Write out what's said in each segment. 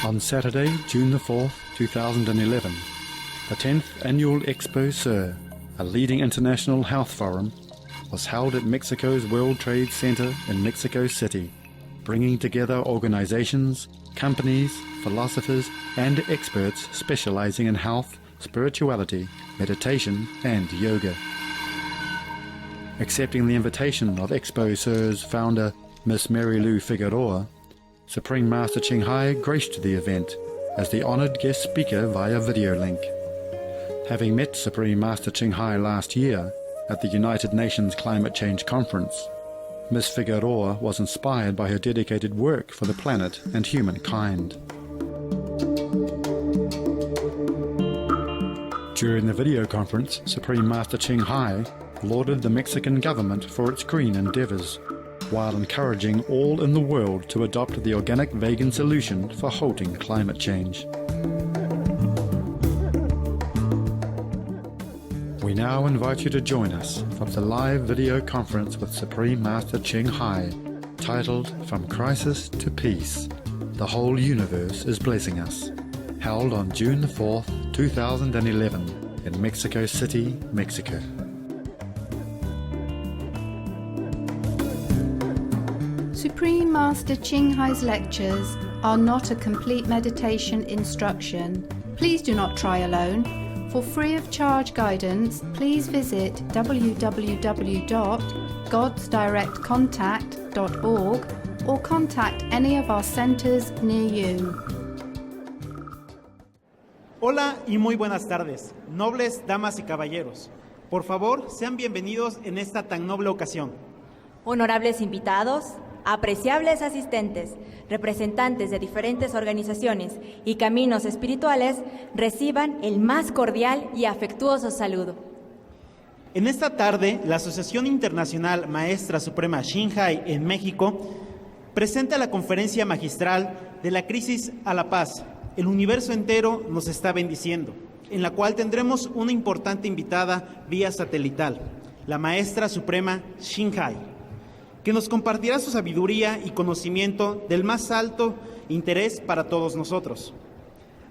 On Saturday, June the 4th, 2011, the 10th annual Expo Sir, a leading international health forum, was held at Mexico's World Trade Center in Mexico City, bringing together organizations, companies, philosophers, and experts specializing in health, spirituality, meditation, and yoga. Accepting the invitation of Expo Ser's founder, Miss Mary Lou Figueroa, Supreme Master Chen Hai graced the event as the honored guest speaker via video link. Having met Supreme Master Chen Hai last year at the United Nations Climate Change Conference, Miss Figueroa was inspired by her dedicated work for the planet and humankind. During the video conference, Supreme Master Chen Hai lauded the Mexican government for its green endeavors, while encouraging all in the world to adopt the organic vegan solution for halting climate change. We now invite you to join us for the live video conference with Supreme Master Chen Hai, titled From Crisis to Peace, The Whole Universe is Blessing Us, held on June the 4th, 2011 in Mexico City, Mexico. Supreme Master Chen Hai's lectures are not a complete meditation instruction. Please do not try alone. For free of charge guidance, please visit www.godsdirectcontact.org or contact any of our centers near you. Hola y muy buenas tardes, nobles damas y caballeros. Por favor, sean bienvenidos en esta tan noble ocasión. Honorables invitados, apreciables asistentes, representantes de diferentes organizaciones y caminos espirituales, reciban el más cordial y afectuoso saludo. En esta tarde, la Asociación Internacional Maestra Suprema Chen Hai en México presenta la conferencia magistral de la crisis a la paz. El universo entero nos está bendiciendo, en la cual tendremos una importante invitada vía satelital, la Maestra Suprema Chen Hai, que nos compartirá su sabiduría y conocimiento del más alto interés para todos nosotros,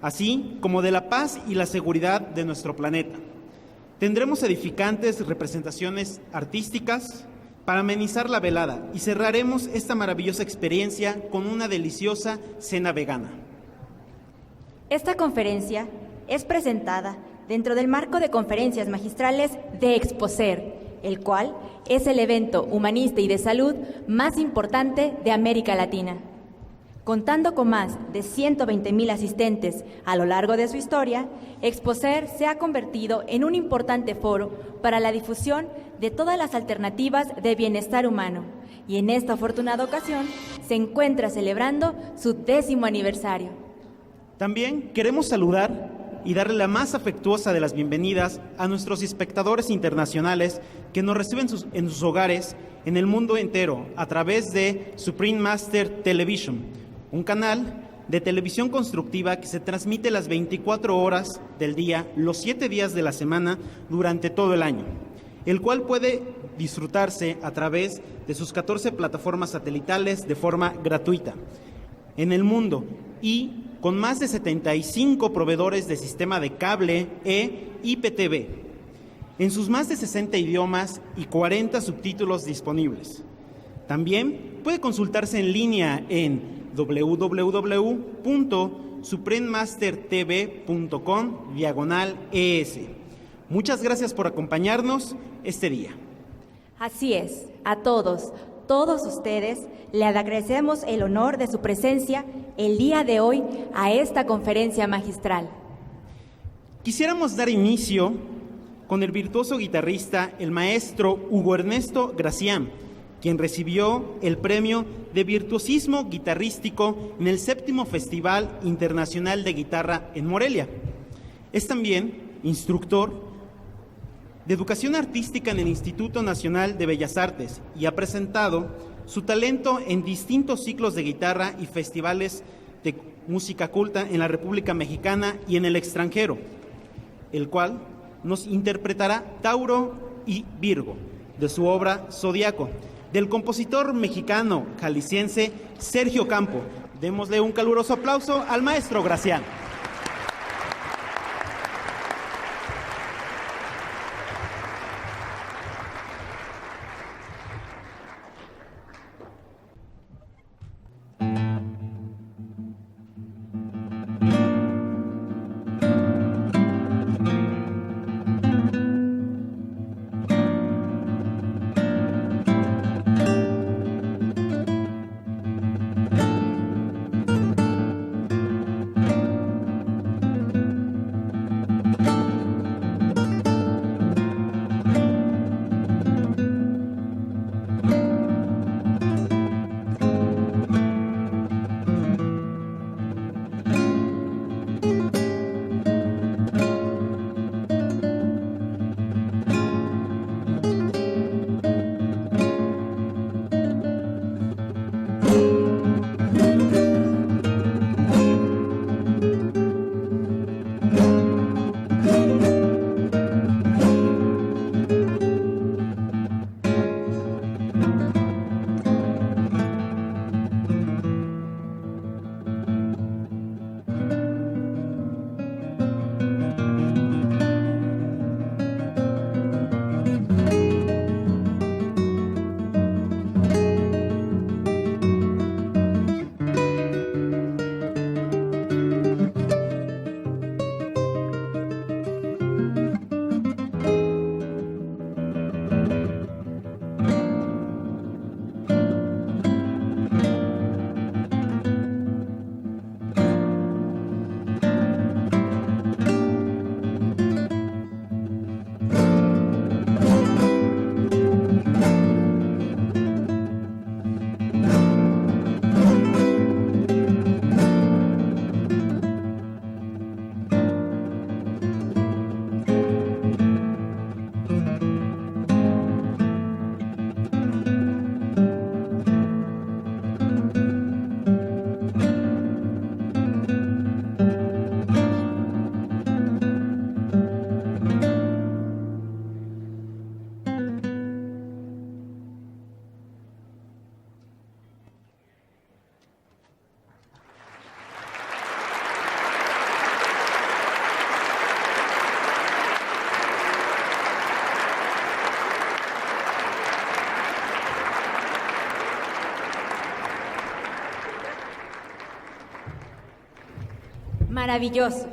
así como de la paz y la seguridad de nuestro planeta. Tendremos edificantes representaciones artísticas para amenizar la velada y cerraremos esta maravillosa experiencia con una deliciosa cena vegana. Esta conferencia es presentada dentro del marco de conferencias magistrales de Expo Ser, el cual es el evento humanista y de salud más importante de América Latina. Contando con más de 120,000 asistentes a lo largo de su historia, Expo Ser se ha convertido en un importante foro para la difusión de todas las alternativas de bienestar humano, y en esta afortunada ocasión se encuentra celebrando su 10º aniversario. También queremos saludar y darle la más afectuosa de las bienvenidas a nuestros espectadores internacionales que nos reciben en sus hogares en el mundo entero a través de Supreme Master Television, un canal de televisión constructiva que se transmite las 24 horas del día, los 7 días de la semana, durante todo el año, el cual puede disfrutarse a través de sus 14 plataformas satelitales de forma gratuita en el mundo y con más de 75 proveedores de sistema de cable e IPTV, en sus más de 60 idiomas y 40 subtítulos disponibles. También puede consultarse en línea en www.suprememastertv.com/ES. Muchas gracias por acompañarnos este día. Así es, a todos ustedes, le agradecemos el honor de su presencia el día de hoy a esta conferencia magistral. Quisiéramos dar inicio con el virtuoso guitarrista, el maestro Hugo Ernesto Gracián, quien recibió el premio de virtuosismo guitarrístico en el 7º Festival Internacional de Guitarra en Morelia. Es también instructor de Educación Artística en el Instituto Nacional de Bellas Artes y ha presentado su talento en distintos ciclos de guitarra y festivales de música culta en la República Mexicana y en el extranjero, el cual nos interpretará Tauro y Virgo, de su obra Zodiaco, del compositor mexicano jalisciense Sergio Campo, Démosle un caluroso aplauso al maestro Gracián. Maravilloso.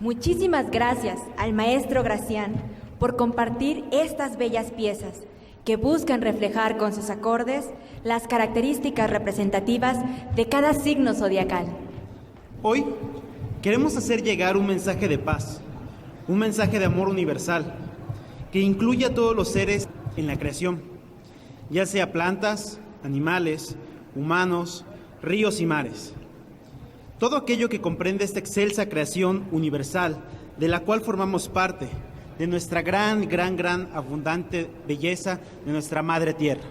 Muchísimas gracias al maestro Gracián por compartir estas bellas piezas que buscan reflejar con sus acordes las características representativas de cada signo zodiacal. Hoy queremos hacer llegar un mensaje de paz, un mensaje de amor universal que incluye a todos los seres en la creación, ya sea plantas, animales, humanos, ríos y mares. Todo aquello que comprende esta excelsa creación universal de la cual formamos parte, de nuestra gran abundante belleza de nuestra madre tierra.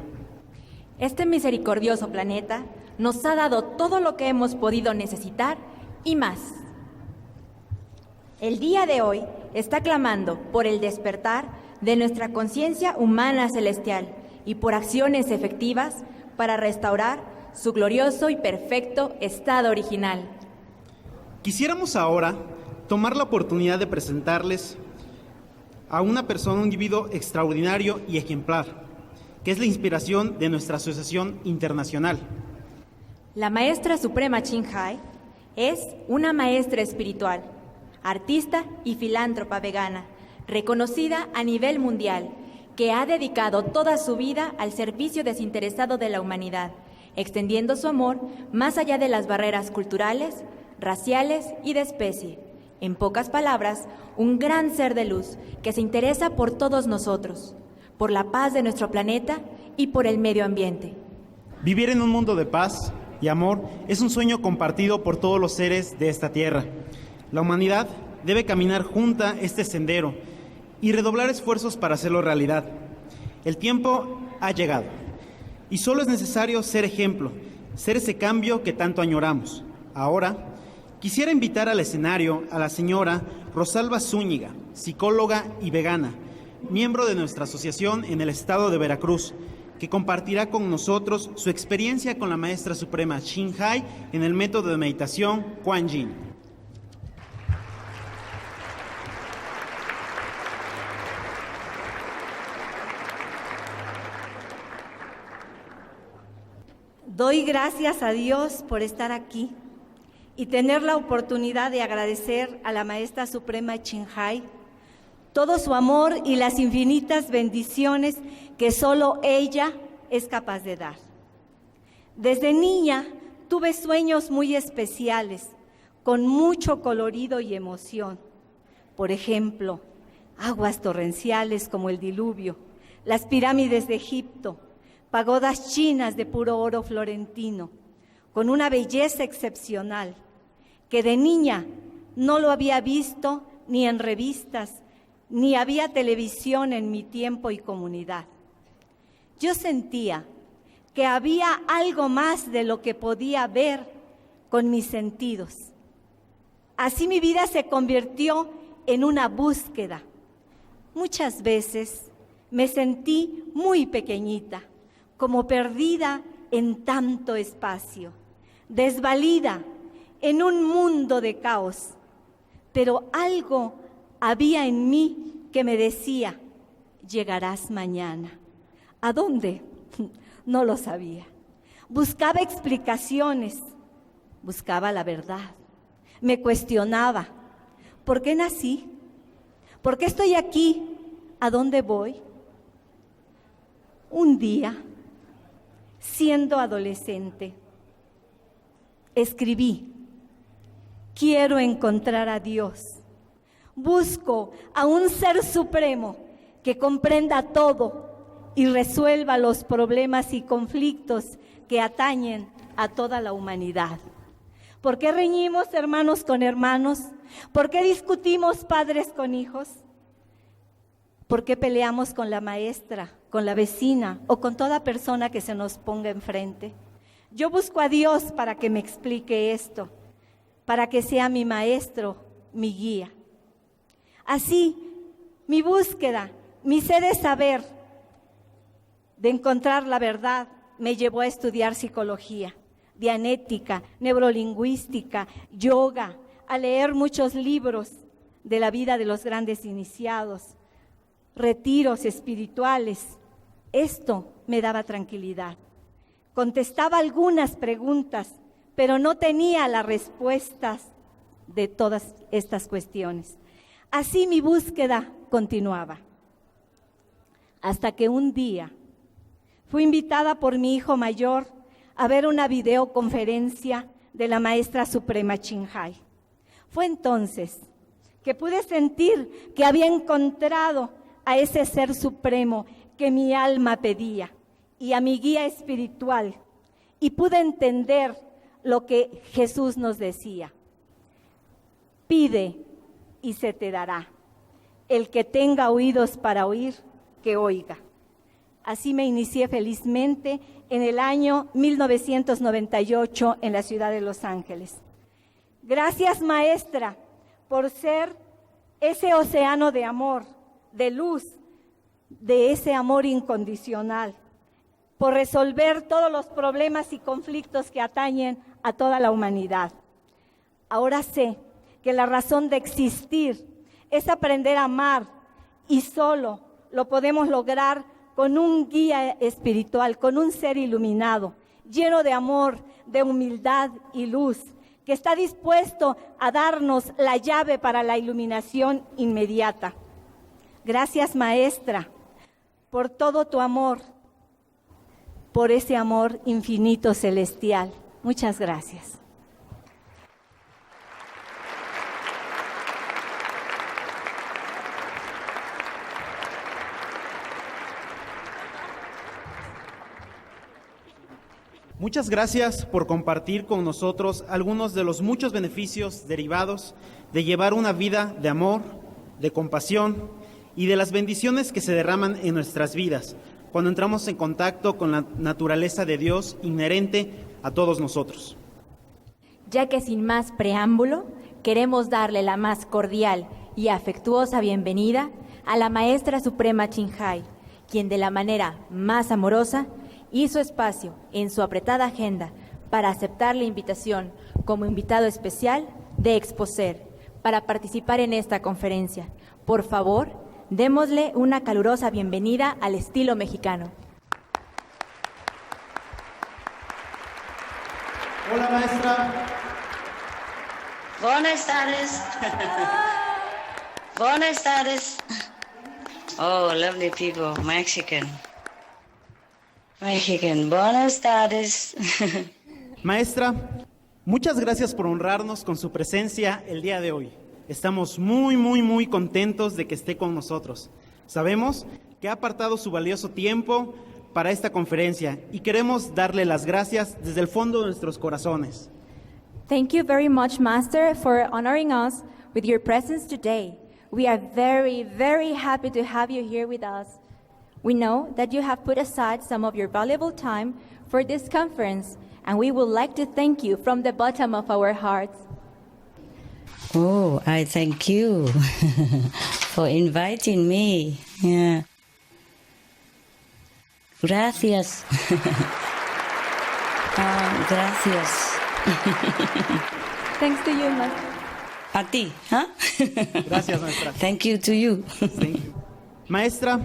Este misericordioso planeta nos ha dado todo lo que hemos podido necesitar y más. El día de hoy está clamando por el despertar de nuestra conciencia humana celestial y por acciones efectivas para restaurar su glorioso y perfecto estado original. Quisiéramos ahora tomar la oportunidad de presentarles a una persona, un individuo extraordinario y ejemplar, que es la inspiración de nuestra asociación internacional. La maestra suprema Чин Хай es una maestra espiritual, artista y filántropa vegana, reconocida a nivel mundial, que ha dedicado toda su vida al servicio desinteresado de la humanidad, extendiendo su amor más allá de las barreras culturales, raciales y de especie. En pocas palabras, un gran ser de luz que se interesa por todos nosotros, por la paz de nuestro planeta y por el medio ambiente. Vivir en un mundo de paz y amor es un sueño compartido por todos los seres de esta tierra. La humanidad debe caminar junta este sendero y redoblar esfuerzos para hacerlo realidad. El tiempo ha llegado y solo es necesario ser ejemplo, ser ese cambio que tanto añoramos. Ahora, quisiera invitar al escenario a la señora Rosalba Zúñiga, psicóloga y vegana, miembro de nuestra asociación en el estado de Veracruz, que compartirá con nosotros su experiencia con la maestra suprema Чин Хай en el método de meditación Quan Yin. Doy gracias a Dios por estar aquí y tener la oportunidad de agradecer a la Maestra Suprema Чин Хай todo su amor y las infinitas bendiciones que solo ella es capaz de dar. Desde niña tuve sueños muy especiales, con mucho colorido y emoción. Por ejemplo, aguas torrenciales como el diluvio, las pirámides de Egipto, pagodas chinas de puro oro florentino, con una belleza excepcional, que de niña no lo había visto ni en revistas, ni había televisión en mi tiempo y comunidad. Yo sentía que había algo más de lo que podía ver con mis sentidos. Así mi vida se convirtió en una búsqueda. Muchas veces me sentí muy pequeñita, como perdida en tanto espacio, desvalida en un mundo de caos. Pero algo había en mí que me decía, llegarás mañana. ¿A dónde? No lo sabía. Buscaba explicaciones, buscaba la verdad. Me cuestionaba, ¿por qué nací? ¿Por qué estoy aquí? ¿A dónde voy? Un día, siendo adolescente, escribí, quiero encontrar a Dios. Busco a un ser supremo que comprenda todo y resuelva los problemas y conflictos que atañen a toda la humanidad. ¿Por qué reñimos hermanos con hermanos? ¿Por qué discutimos padres con hijos? ¿Por qué peleamos con la maestra, con la vecina o con toda persona que se nos ponga enfrente? Yo busco a Dios para que me explique esto, para que sea mi maestro, mi guía. Así, mi búsqueda, mi sed de saber, de encontrar la verdad, me llevó a estudiar psicología, dianética, neurolingüística, yoga, a leer muchos libros de la vida de los grandes iniciados, retiros espirituales. Esto me daba tranquilidad. Contestaba algunas preguntas, pero no tenía las respuestas de todas estas cuestiones. Así mi búsqueda continuaba, hasta que un día fui invitada por mi hijo mayor a ver una videoconferencia de la Maestra Suprema Чин Хай. Fue entonces que pude sentir que había encontrado a ese ser supremo que mi alma pedía y a mi guía espiritual, y pude entender lo que Jesús nos decía. Pide y se te dará. El que tenga oídos para oír, que oiga. Así me inicié felizmente en el año 1998 en la ciudad de Los Ángeles. Gracias, maestra, por ser ese océano de amor, de luz, de ese amor incondicional, por resolver todos los problemas y conflictos que atañen a toda la humanidad. Ahora sé que la razón de existir es aprender a amar, y solo lo podemos lograr con un guía espiritual, con un ser iluminado, lleno de amor, de humildad y luz, que está dispuesto a darnos la llave para la iluminación inmediata. Gracias, maestra, por todo tu amor, por ese amor infinito celestial. Muchas gracias. Muchas gracias por compartir con nosotros algunos de los muchos beneficios derivados de llevar una vida de amor, de compasión y de las bendiciones que se derraman en nuestras vidas cuando entramos en contacto con la naturaleza de Dios inherente a todos nosotros. Ya que sin más preámbulo, queremos darle la más cordial y afectuosa bienvenida a la Maestra Suprema Чин Хай, quien de la manera más amorosa hizo espacio en su apretada agenda para aceptar la invitación como invitado especial de Expo Ser para participar en esta conferencia. Por favor, démosle una calurosa bienvenida al estilo mexicano. Hola, maestra. Buenas tardes. Buenas tardes. Oh, lovely people, Mexican. Buenas tardes. Maestra, muchas gracias por honrarnos con su presencia el día de hoy. Estamos muy contentos de que esté con nosotros. Sabemos que ha apartado su valioso tiempo para esta conferencia y queremos darle las gracias desde el fondo de nuestros corazones. Thank you very much, Master, for honoring us with your presence today. We are very happy to have you here with us. We know that you have put aside some of your valuable time for this conference, and we would like to thank you from the bottom of our hearts. Oh, I thank you for inviting me. Yeah. Gracias. Gracias. Thanks to you, Master. A ti, huh? Gracias, maestra. Thank you to you. Thank you. Maestra,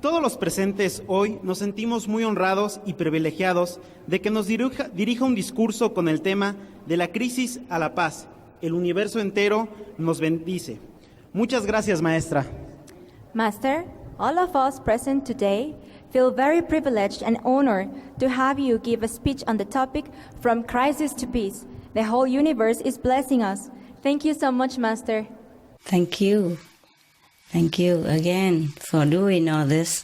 todos los presentes hoy nos sentimos muy honrados y privilegiados de que nos dirija un discurso con el tema de la crisis a la paz. El universo entero nos bendice. Muchas gracias, maestra. Master, all of us present today feel very privileged and honored to have you give a speech on the topic From Crisis to Peace. The whole universe is blessing us. Thank you so much, Master. Thank you. Thank you again for doing all this.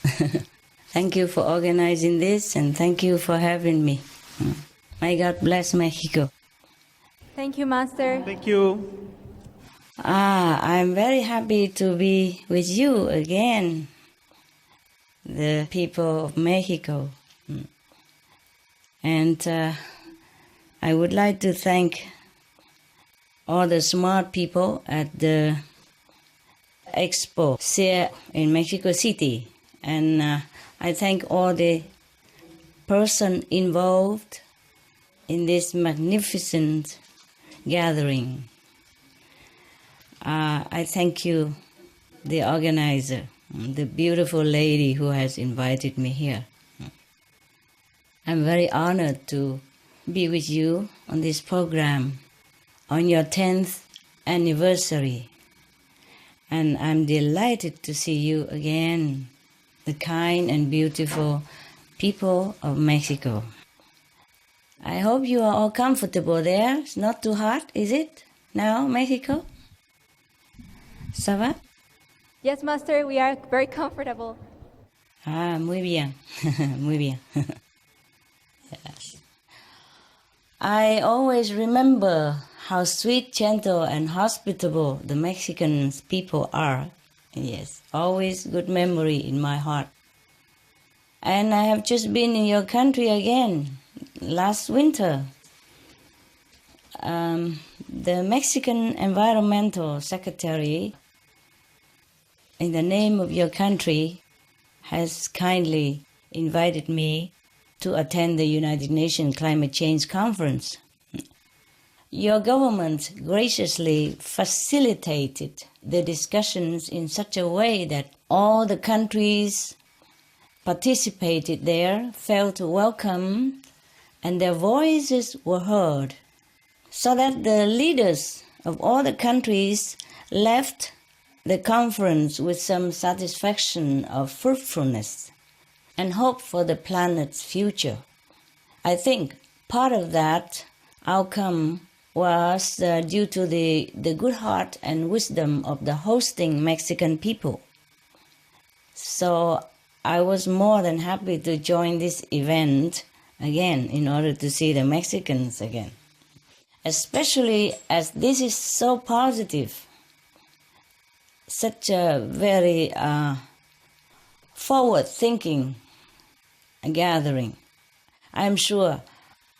Thank you for organizing this, and thank you for having me. May God bless Mexico. Thank you, Master. Thank you. I'm very happy to be with you again, the people of Mexico. And I would like to thank all the smart people at the Expo Sir in Mexico City. And I thank all the person involved in this magnificent gathering. I thank you, the organizer, the beautiful lady who has invited me here. I'm very honored to be with you on this program on your 10th anniversary. And I'm delighted to see you again, the kind and beautiful people of Mexico. I hope you are all comfortable there. It's not too hot, is it, now, Mexico? ¿Ça va? Yes, Master, we are very comfortable. Muy bien. Muy bien. Yes. I always remember how sweet, gentle, and hospitable the Mexican people are. Yes, always good memory in my heart. And I have just been in your country again, last winter. The Mexican Environmental Secretary, in the name of your country, has kindly invited me to attend the United Nations Climate Change Conference. Your government graciously facilitated the discussions in such a way that all the countries participated there felt welcome and their voices were heard, so that the leaders of all the countries left the conference with some satisfaction of fruitfulness and hope for the planet's future. I think part of that outcome was due to the good heart and wisdom of the hosting Mexican people. So I was more than happy to join this event again in order to see the Mexicans again, especially as this is so positive, such a very forward-thinking gathering. I'm sure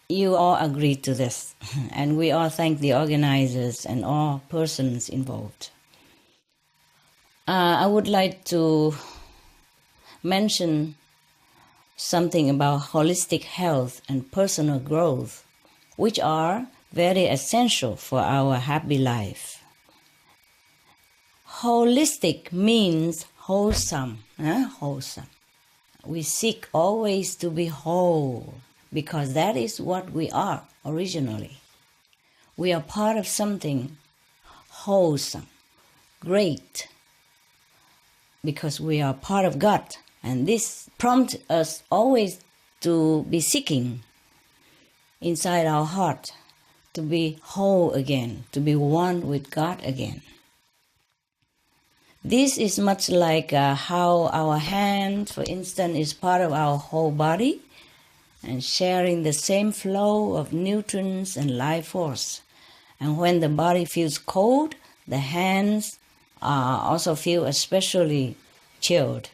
you all agree to this, and we all thank the organizers and all persons involved. I would like to mention something about holistic health and personal growth, which are very essential for our happy life. Holistic means wholesome. Wholesome. We seek always to be whole because that is what we are originally. We are part of something wholesome, great, because we are part of God. And this prompts us always to be seeking inside our heart, to be whole again, to be one with God again. This is much like how our hand, for instance, is part of our whole body and sharing the same flow of nutrients and life force. And when the body feels cold, the hands also feel especially chilled.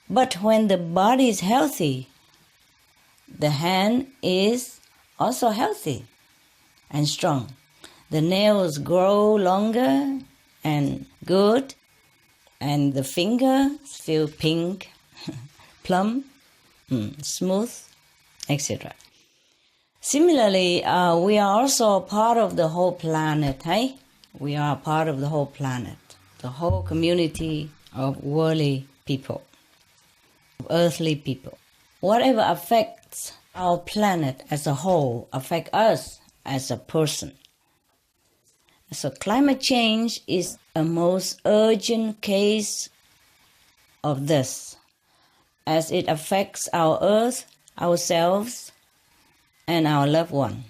But when the body is healthy, the hand is also healthy and strong. The nails grow longer and good, and the fingers feel pink, plump, smooth, etc. Similarly, we are also part of the whole planet. We are part of the whole planet, the whole community of worldly people, of earthly people. Whatever affects our planet as a whole affects us as a person. So climate change is a most urgent case of this, as it affects our earth, ourselves, and our loved one.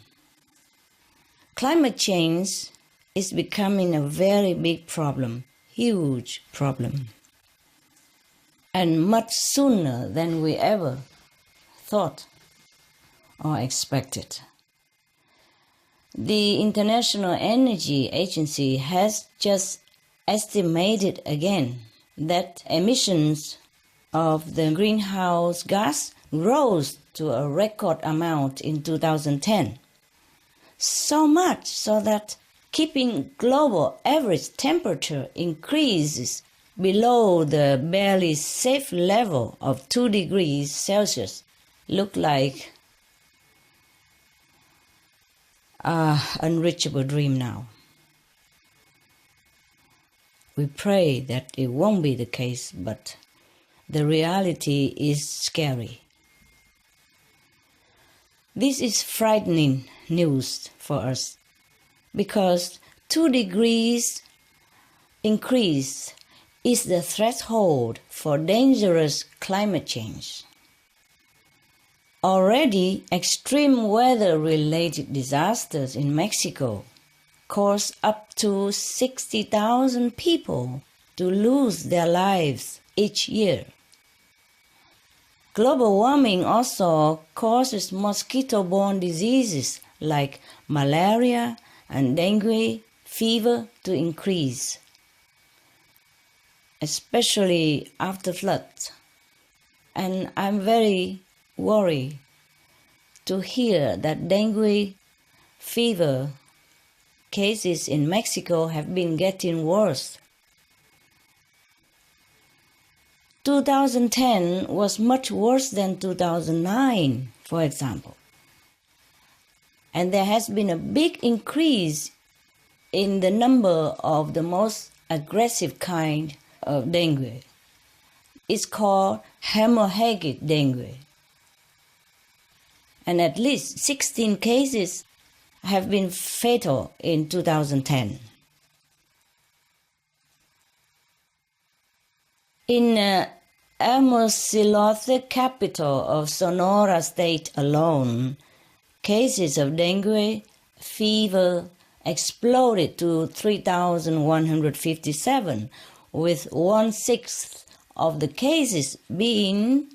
Climate change is becoming a very big problem, huge problem, and much sooner than we ever thought or expected. The International Energy Agency has just estimated again that emissions of the greenhouse gas rose to a record amount in 2010. So much so that keeping global average temperature increases below the barely safe level of 2 degrees Celsius look like an unreachable dream now. We pray that it won't be the case, but the reality is scary. This is frightening news for us because 2 degrees increase is the threshold for dangerous climate change. Already, extreme weather-related disasters in Mexico caused up to 60,000 people to lose their lives each year. Global warming also causes mosquito-borne diseases like malaria and dengue fever to increase, especially after floods. And I'm very worried to hear that dengue fever cases in Mexico have been getting worse. 2010 was much worse than 2009, for example. And there has been a big increase in the number of the most aggressive kind of dengue. It's called hemorrhagic dengue. And at least 16 cases have been fatal in 2010. In Hermosillo, capital of Sonora State alone, cases of dengue fever exploded to 3,157, with 1/6 of the cases being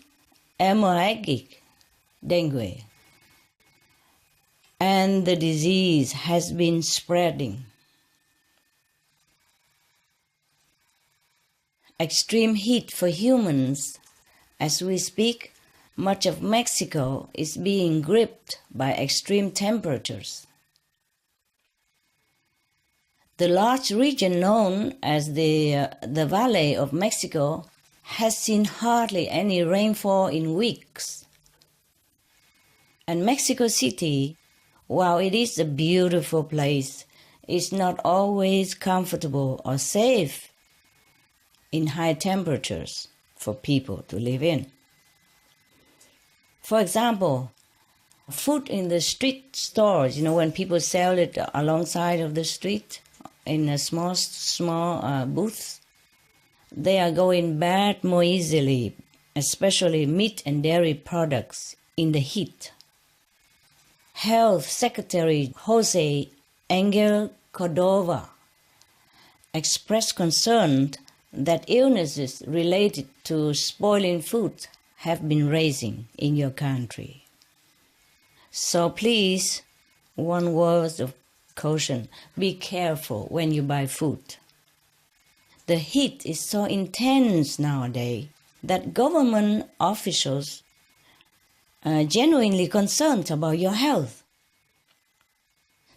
hemorrhagic dengue. And the disease has been spreading. Extreme heat for humans. As we speak, much of Mexico is being gripped by extreme temperatures. The large region known as the Valley of Mexico has seen hardly any rainfall in weeks. And Mexico City, while it is a beautiful place, is not always comfortable or safe in high temperatures for people to live in. For example, food in the street stores, when people sell it alongside of the street in a small booths, they are going bad more easily, especially meat and dairy products in the heat. Health Secretary Jose Angel Cordova expressed concern that illnesses related to spoiling food have been rising in your country. So please, one word of caution, be careful when you buy food. The heat is so intense nowadays that government officials are genuinely concerned about your health.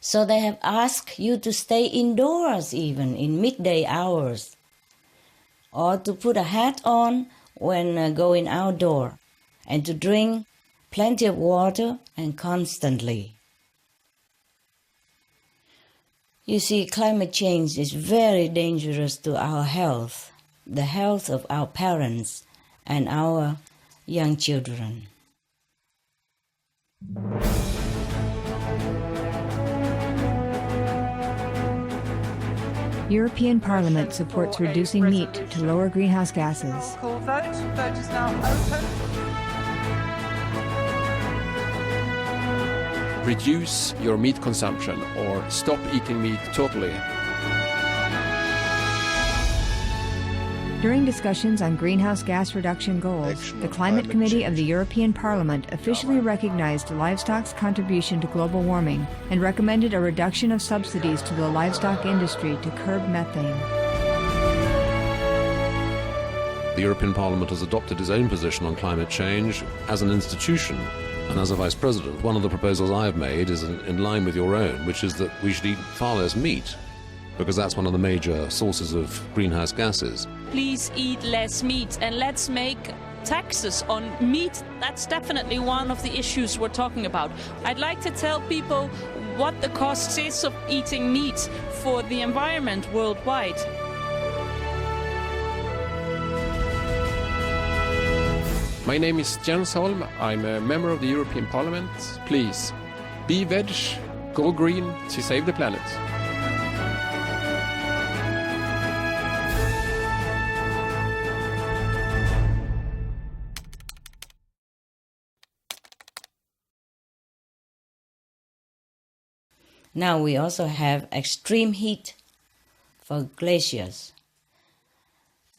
So they have asked you to stay indoors even in midday hours, or to put a hat on when going outdoor, and to drink plenty of water and constantly. You see, climate change is very dangerous to our health, the health of our parents and our young children. European Parliament supports reducing meat to lower greenhouse gases. Call vote. Vote is now open. Reduce your meat consumption or stop eating meat totally. During discussions on greenhouse gas reduction goals, the Climate Committee of the European Parliament officially recognized livestock's contribution to global warming and recommended a reduction of subsidies to the livestock industry to curb methane. The European Parliament has adopted its own position on climate change as an institution. And as a Vice President, one of the proposals I have made is in line with your own, which is that we should eat far less meat, because that's one of the major sources of greenhouse gases. Please eat less meat, and let's make taxes on meat. That's definitely one of the issues we're talking about. I'd like to tell people what the cost is of eating meat for the environment worldwide. My name is Jens Holm. I'm a member of the European Parliament. Please, be veg, go green to save the planet. Now we also have extreme heat for glaciers.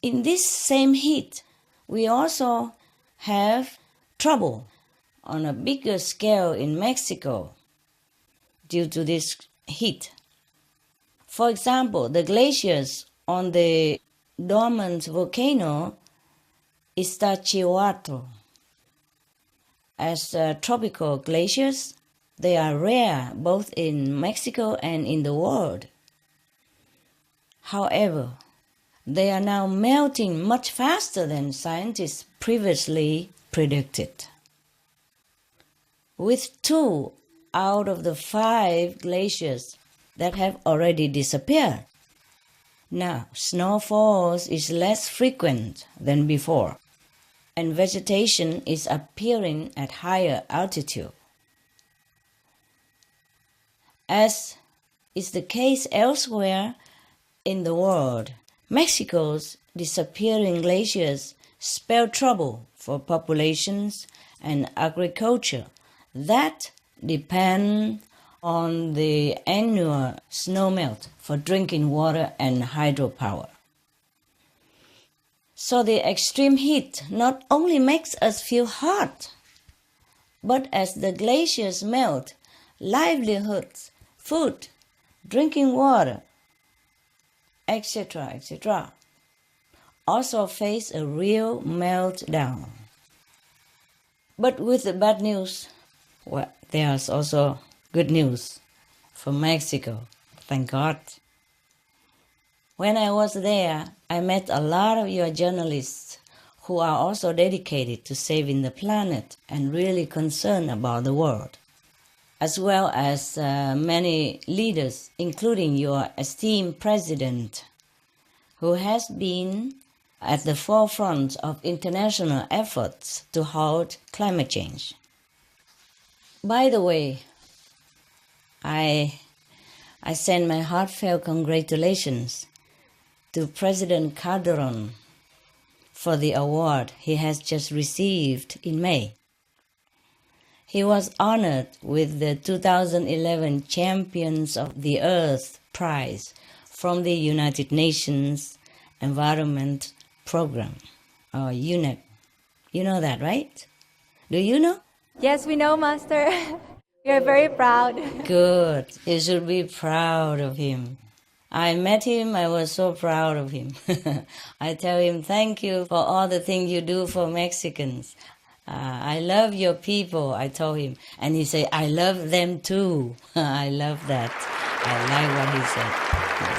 In this same heat, we also have trouble on a bigger scale in Mexico due to this heat. For example, the glaciers on the dormant volcano Iztaccíhuatl. As tropical glaciers, they are rare both in Mexico and in the world. However, they are now melting much faster than scientists previously predicted. With 2 out of the 5 glaciers that have already disappeared, now snowfalls is less frequent than before, and vegetation is appearing at higher altitude. As is the case elsewhere in the world, Mexico's disappearing glaciers spell trouble for populations and agriculture that depend on the annual snowmelt for drinking water and hydropower. So the extreme heat not only makes us feel hot, but as the glaciers melt, livelihoods, food, drinking water, etc., also face a real meltdown. But with the bad news, well, there's also good news for Mexico, thank God. When I was there, I met a lot of your journalists who are also dedicated to saving the planet and really concerned about the world, as well as many leaders, including your esteemed president, who has been at the forefront of international efforts to halt climate change. By the way, I send my heartfelt congratulations to President Calderon for the award he has just received in May. He was honored with the 2011 Champions of the Earth Prize from the United Nations Environment Program, or UNEP. You know that, right? Do you know? Yes, we know, Master. We are very proud. Good. You should be proud of him. I met him, I was so proud of him. I tell him, thank you for all the things you do for Mexicans. I love your people, I told him. And he said, I love them too. I love that. I like what he said. Yes.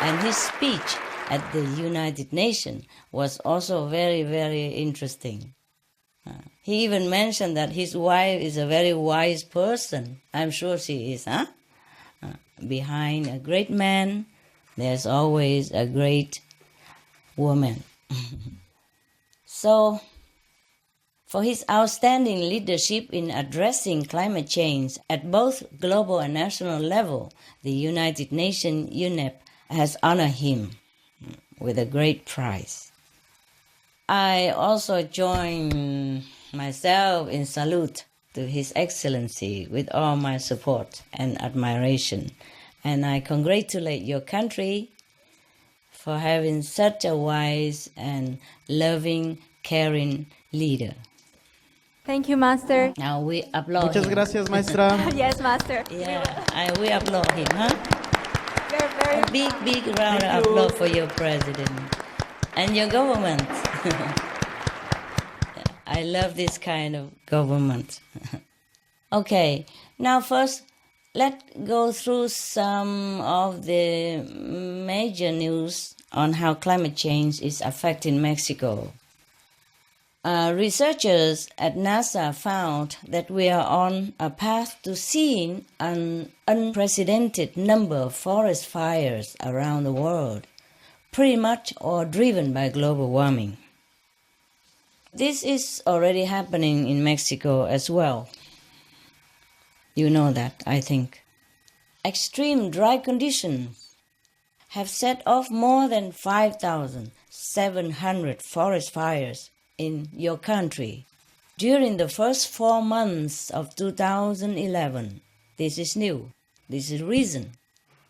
And his speech at the United Nations was also very, very interesting. He even mentioned that his wife is a very wise person. I'm sure she is, huh? Behind a great man, there's always a great woman. So, for his outstanding leadership in addressing climate change at both global and national level, the United Nations UNEP has honored him with a great prize. I also join myself in salute to His Excellency with all my support and admiration. And I congratulate your country for having such a wise and loving, caring leader. Thank you, Master. Now we applaud Muchas him. gracias, maestra. Yes, Master. Yeah, we applaud him, huh? Very A big round of applause for your president and your government. I love this kind of government. Okay, now first, let's go through some of the major news on how climate change is affecting Mexico. Researchers at NASA found that we are on a path to seeing an unprecedented number of forest fires around the world, pretty much all driven by global warming. This is already happening in Mexico as well. You know that, I think. Extreme dry conditions have set off more than 5,700 forest fires in your country during the first 4 months of 2011. This is new. This is recent.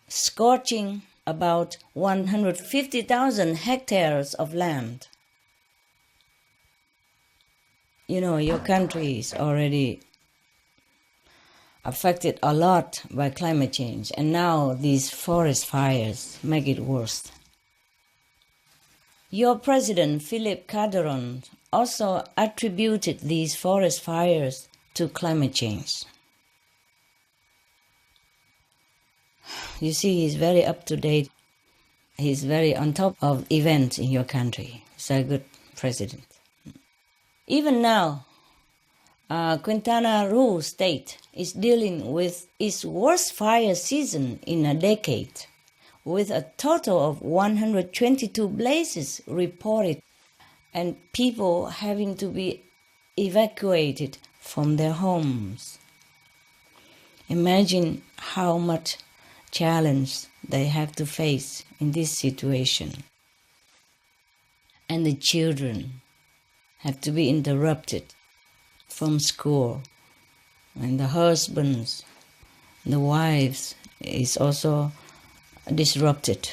Scorching about 150,000 hectares of land. You know, your country is already affected a lot by climate change, and now these forest fires make it worse. Your president, Philip Calderon, also attributed these forest fires to climate change. You see, he's very up to date. He's very on top of events in your country. He's a good president. Even now, Quintana Roo state is dealing with its worst fire season in a decade, with a total of 122 blazes reported and people having to be evacuated from their homes. Imagine how much challenge they have to face in this situation. And the children have to be interrupted from school, and the husbands, the wives is also disrupted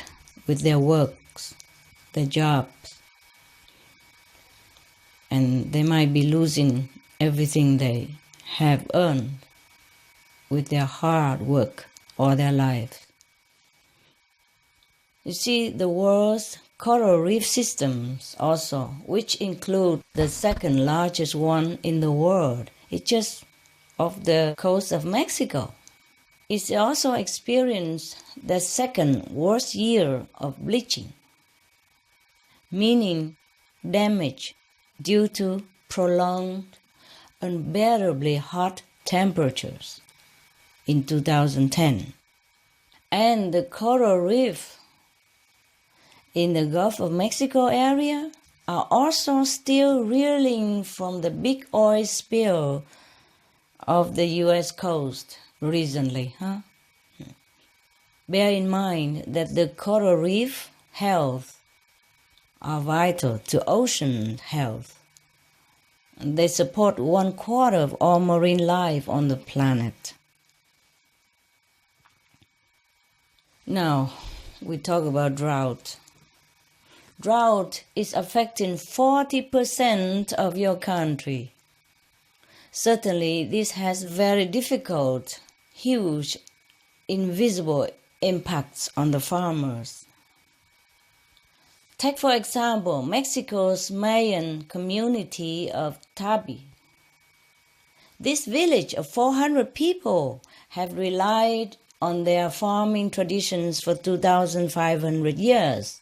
with their works, their jobs, and they might be losing everything they have earned with their hard work all their life. You see, the world's coral reef systems also, which include the second largest one in the world, it's just off the coast of Mexico. It's also experienced the second worst year of bleaching, meaning damage due to prolonged, unbearably hot temperatures in 2010. And the coral reef in the Gulf of Mexico area are also still reeling from the big oil spill of the U.S. coast recently. Bear in mind that the coral reef health are vital to ocean health. They support 1/4 of all marine life on the planet. Now, we talk about drought. Drought is affecting 40% of your country. Certainly, this has very difficult, huge, invisible impacts on the farmers. Take, for example, Mexico's Mayan community of Tabi. This village of 400 people have relied on their farming traditions for 2,500 years,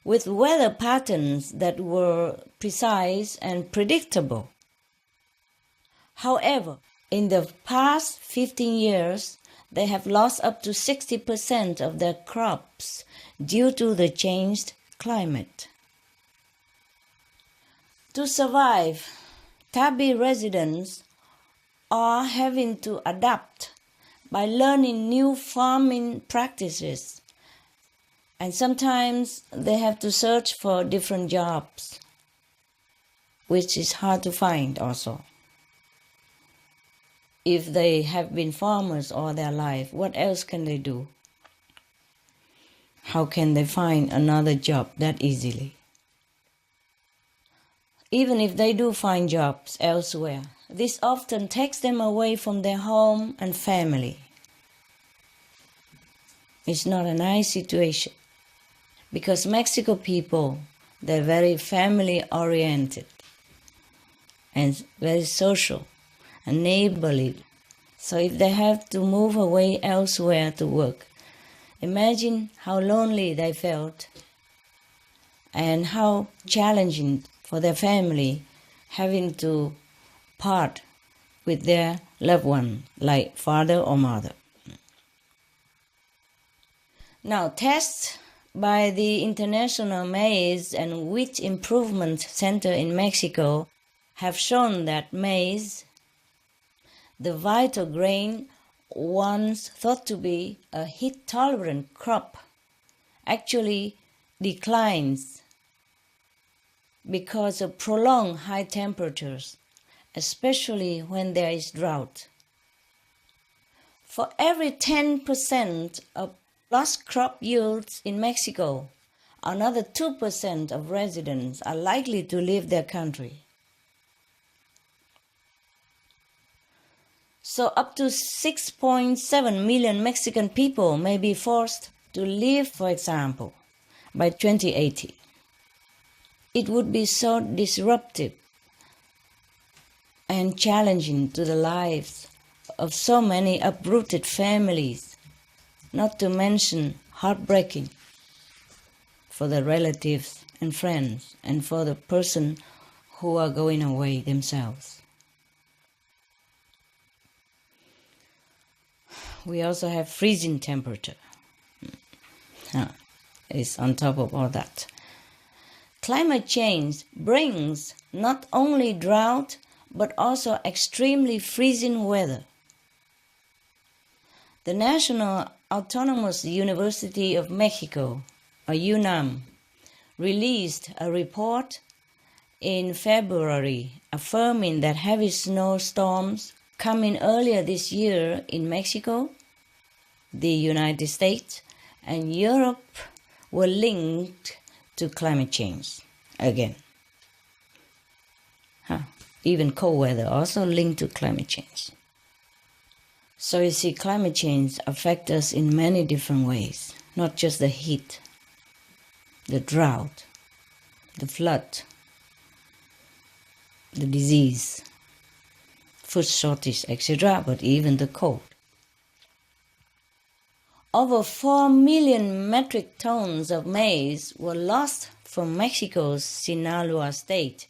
with weather patterns that were precise and predictable. However, in the past 15 years, they have lost up to 60% of their crops due to the changed climate. To survive, Tabi residents are having to adapt by learning new farming practices, and sometimes they have to search for different jobs, which is hard to find also. If they have been farmers all their life, what else can they do? How can they find another job that easily? Even if they do find jobs elsewhere, this often takes them away from their home and family. It's not a nice situation, because Mexico people, they're very family-oriented and very social and neighborly. So if they have to move away elsewhere to work, imagine how lonely they felt and how challenging for their family having to part with their loved one, like father or mother. Now, tests by the International Maize and Wheat Improvement Center in Mexico have shown that maize, the vital grain once thought to be a heat-tolerant crop, actually declines because of prolonged high temperatures, especially when there is drought. For every 10% of lost crop yields in Mexico, another 2% of residents are likely to leave their country. So up to 6.7 million Mexican people may be forced to leave, for example, by 2080. It would be so disruptive and challenging to the lives of so many uprooted families, not to mention heartbreaking for the relatives and friends and for the person who are going away themselves. We also have freezing temperature. It's on top of all that. Climate change brings not only drought, but also extremely freezing weather. The National Autonomous University of Mexico, or UNAM, released a report in February affirming that heavy snowstorms coming earlier this year in Mexico, the United States, and Europe were linked to climate change again. Even cold weather also linked to climate change. So you see, climate change affects us in many different ways, not just the heat, the drought, the flood, the disease, food shortage, etc., but even the cold. Over 4 million metric tons of maize were lost from Mexico's Sinaloa state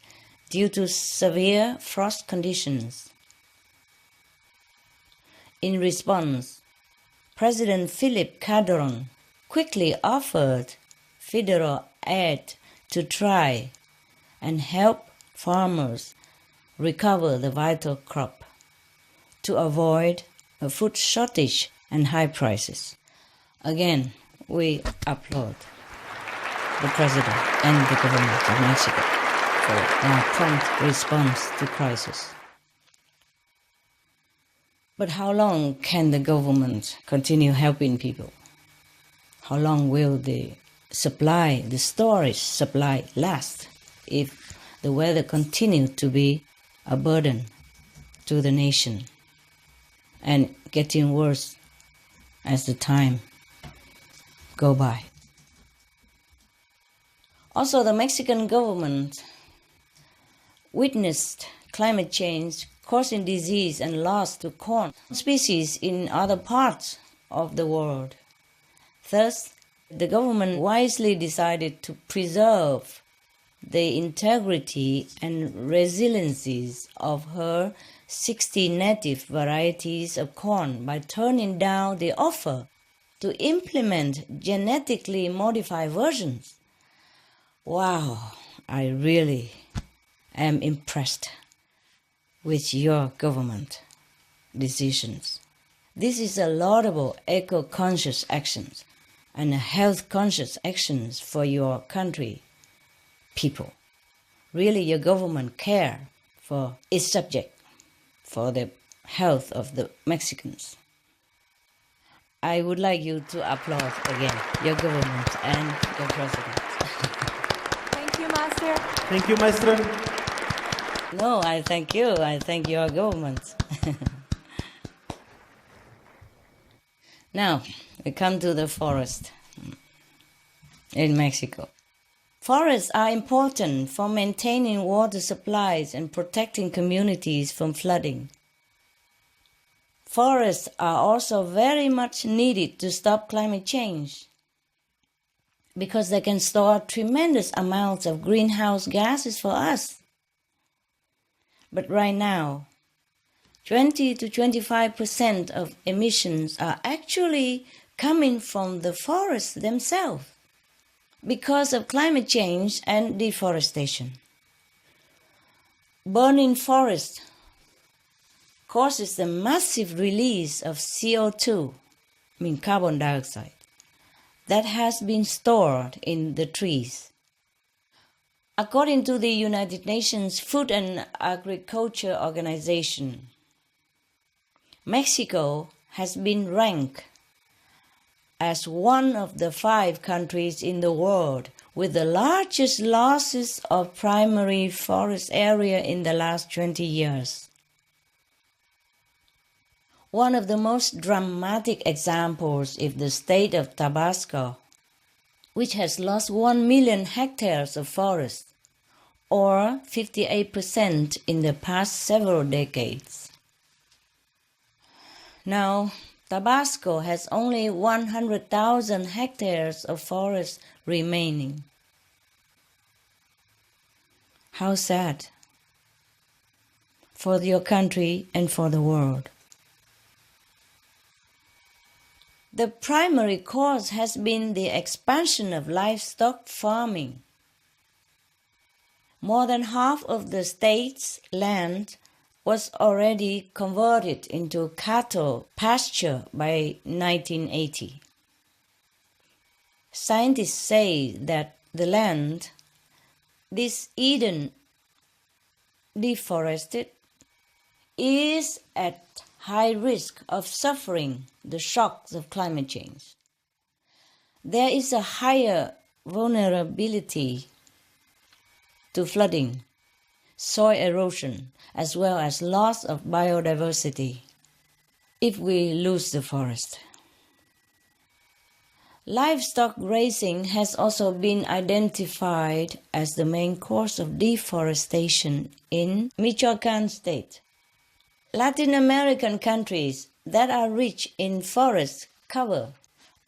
due to severe frost conditions. In response, President Philip Calderon quickly offered federal aid to try and help farmers recover the vital crop to avoid a food shortage and high prices. Again, we applaud the President and the government of Mexico for their prompt response to crisis. But how long can the government continue helping people? How long will the storage supply last if the weather continues to be a burden to the nation and getting worse as the time go by? Also, the Mexican government witnessed climate change causing disease and loss to corn species in other parts of the world. Thus, the government wisely decided to preserve the integrity and resiliencies of her 60 native varieties of corn by turning down the offer to implement genetically modified versions. Wow, I really am impressed with your government decisions. This is a laudable eco-conscious actions and a health-conscious actions for your country, people. Really, your government care for its subject, for the health of the Mexicans. I would like you to applaud again your government and your president. Thank you, Master. Thank you, Maestra. No, I thank you. I thank your government. Now, we come to the forest in Mexico. Forests are important for maintaining water supplies and protecting communities from flooding. Forests are also very much needed to stop climate change because they can store tremendous amounts of greenhouse gases for us. But right now, 20 to 25% of emissions are actually coming from the forests themselves because of climate change and deforestation. Burning forests causes the massive release of CO2, carbon dioxide, that has been stored in the trees. According to the United Nations Food and Agriculture Organization, Mexico has been ranked as one of the 5 countries in the world with the largest losses of primary forest area in the last 20 years. One of the most dramatic examples is the state of Tabasco, which has lost 1 million hectares of forest, or 58% in the past several decades. Now, Tabasco has only 100,000 hectares of forest remaining. How sad for your country and for the world. The primary cause has been the expansion of livestock farming. More than half of the state's land was already converted into cattle pasture by 1980. Scientists say that the land, this Eden deforested, is at high risk of suffering the shocks of climate change. There is a higher vulnerability to flooding, soil erosion, as well as loss of biodiversity if we lose the forest. Livestock grazing has also been identified as the main cause of deforestation in Michoacán state. Latin American countries that are rich in forest cover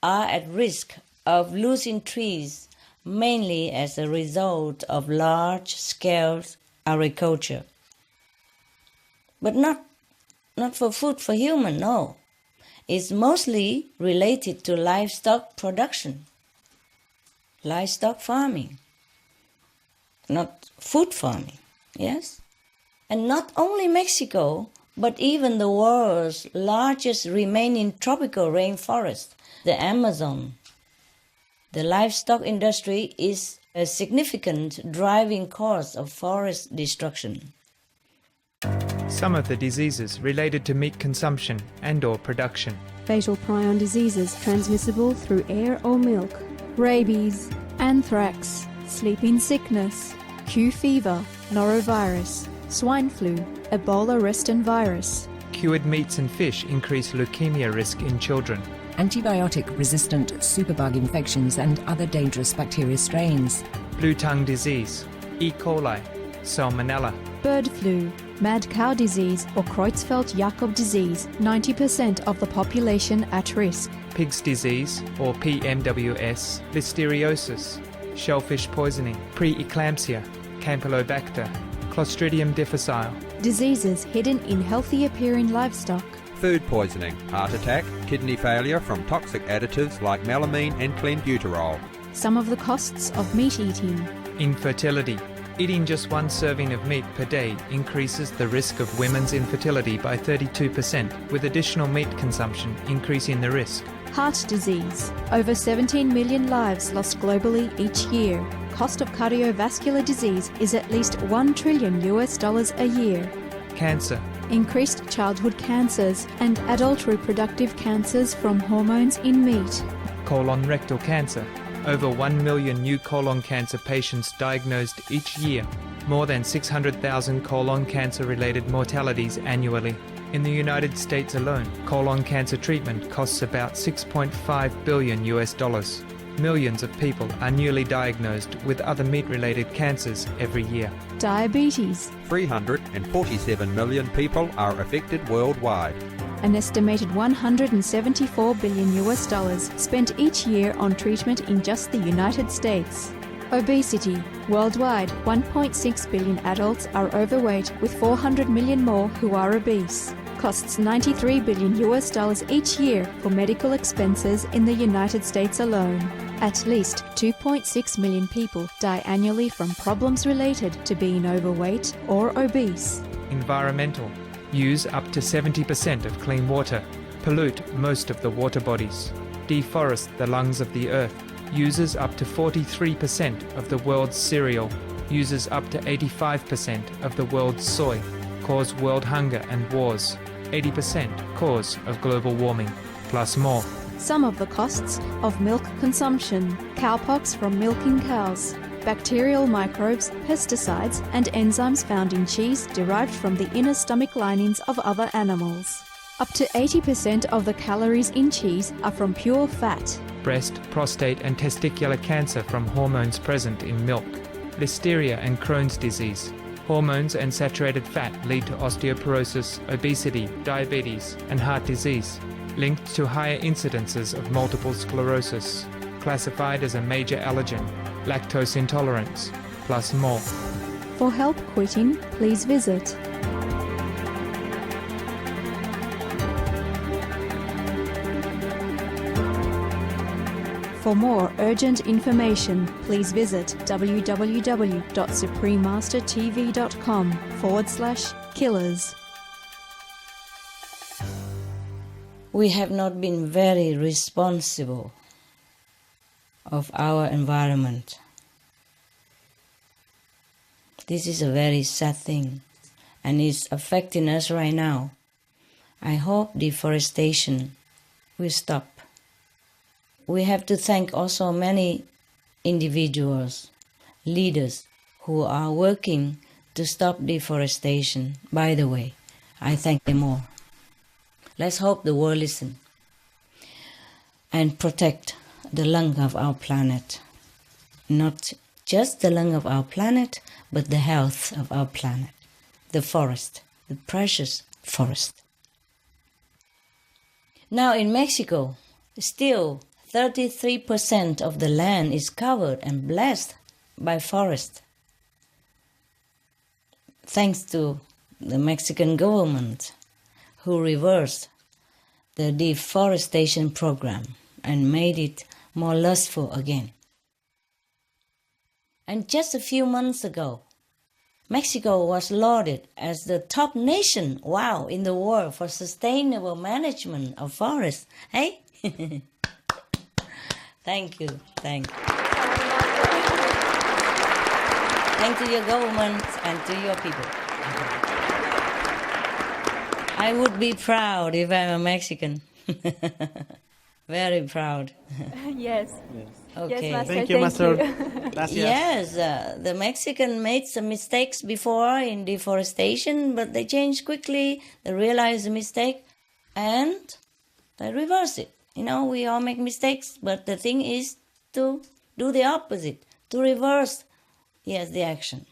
are at risk of losing trees mainly as a result of large-scale agriculture. But not for food for human, no. It's mostly related to livestock production, livestock farming, not food farming, yes? And not only Mexico, but even the world's largest remaining tropical rainforest, the Amazon. The livestock industry is a significant driving cause of forest destruction. Some of the diseases related to meat consumption and/or production. Fatal prion diseases transmissible through air or milk. Rabies, anthrax, sleeping sickness, Q fever, norovirus, swine flu, Ebola reston virus. Cured meats and fish increase leukemia risk in children. Antibiotic-resistant superbug infections and other dangerous bacteria strains. Blue tongue disease, E. coli, salmonella. Bird flu, mad cow disease or Creutzfeldt-Jakob disease, 90% of the population at risk. Pig's disease or PMWS, listeriosis, shellfish poisoning, preeclampsia, Campylobacter, Clostridium difficile. Diseases hidden in healthy appearing livestock. Food poisoning, heart attack, kidney failure from toxic additives like melamine and clenbuterol. Some of the costs of meat eating. Infertility. Eating just one serving of meat per day increases the risk of women's infertility by 32%, with additional meat consumption increasing the risk. Heart disease. Over 17 million lives lost globally each year. Cost of cardiovascular disease is at least $1 trillion a year. Cancer. Increased childhood cancers and adult reproductive cancers from hormones in meat. Colon rectal cancer. Over 1 million new colon cancer patients diagnosed each year. More than 600,000 colon cancer-related mortalities annually. In the United States alone, colon cancer treatment costs about $6.5 billion. Millions of people are newly diagnosed with other meat-related cancers every year. Diabetes. 347 million people are affected worldwide. An estimated $174 billion spent each year on treatment in just the United States. Obesity. Worldwide, 1.6 billion adults are overweight, with 400 million more who are obese. Costs $93 billion each year for medical expenses in the United States alone. At least 2.6 million people die annually from problems related to being overweight or obese. Environmental. Use up to 70% of clean water. Pollute most of the water bodies. Deforest the lungs of the earth. Uses up to 43% of the world's cereal. Uses up to 85% of the world's soy. Cause world hunger and wars. 80% cause of global warming, plus more. Some of the costs of milk consumption. Cowpox from milking cows. Bacterial microbes, pesticides and enzymes found in cheese derived from the inner stomach linings of other animals. Up to 80% of the calories in cheese are from pure fat. Breast, prostate and testicular cancer from hormones present in milk. Listeria and Crohn's disease. Hormones and saturated fat lead to osteoporosis, obesity, diabetes and heart disease, linked to higher incidences of multiple sclerosis, classified as a major allergen, lactose intolerance, plus more. For help quitting, please visit For more urgent information, please visit www.suprememastertv.com/killers. We have not been very responsible of our environment. This is a very sad thing, and it's affecting us right now. I hope deforestation will stop. We have to thank also many individuals, leaders who are working to stop deforestation. By the way, I thank them all. Let's hope the world listen and protect the lung of our planet. Not just the lung of our planet, but the health of our planet. The forest, the precious forest. Now in Mexico, still 33% of the land is covered and blessed by forest. thanks to the Mexican government who reversed the deforestation program and made it more lustful again. And just a few months ago, Mexico was lauded as the top nation, in the world for sustainable management of forests. Hey? Thank you. Thank to your government and to your people. I would be proud if I'm a Mexican. Very proud. Yes. Okay. Yes, Master. Thank you, Master. Gracias. Yes, the Mexican made some mistakes before in deforestation, but they changed quickly. They realized the mistake and they reversed it. We all make mistakes, but the thing is to do the opposite, to reverse, the action.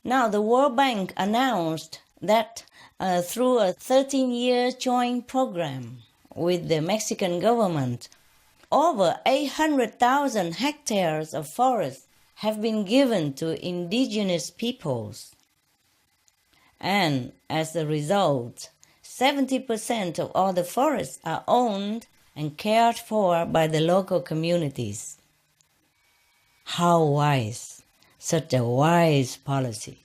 Now, the World Bank announced that through a 13-year joint program with the Mexican government, over 800,000 hectares of forest have been given to indigenous peoples. And as a result, 70% of all the forests are owned and cared for by the local communities. How wise, such a wise policy.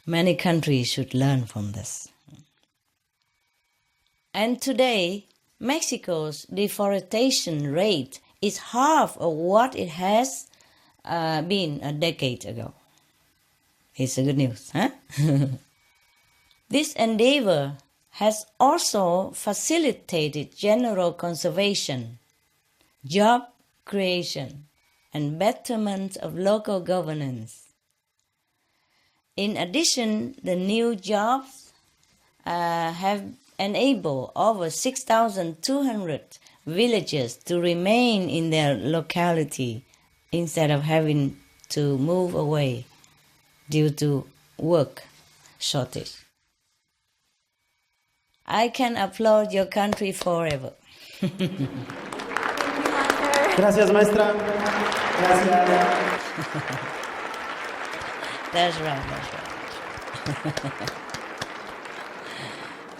Many countries should learn from this. And today, Mexico's deforestation rate is half of what it has been a decade ago. It's a good news, huh? This endeavor has also facilitated general conservation, job creation, and betterment of local governance. In addition, the new jobs have enabled over 6,200 villagers to remain in their locality instead of having to move away due to work shortage. I can applaud your country forever. Gracias, maestra. Gracias. That's right.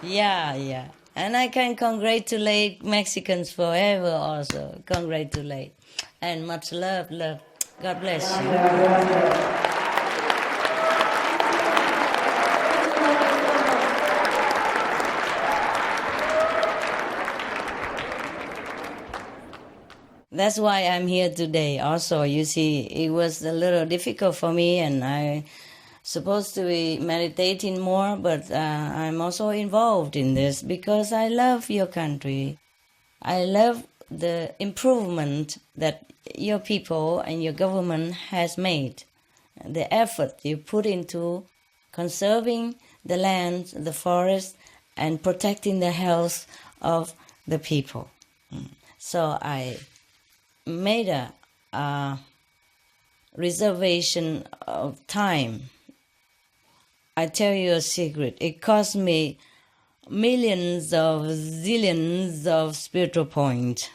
Yeah. And I can congratulate Mexicans forever also. Congratulate. And much love. God bless you. That's why I'm here today. Also, you see, it was a little difficult for me, and I'm supposed to be meditating more, but I'm also involved in this because I love your country. I love the improvement that your people and your government has made, the effort you put into conserving the land, the forest, and protecting the health of the people. So I made a reservation of time. I tell you a secret. It cost me millions of zillions of spiritual points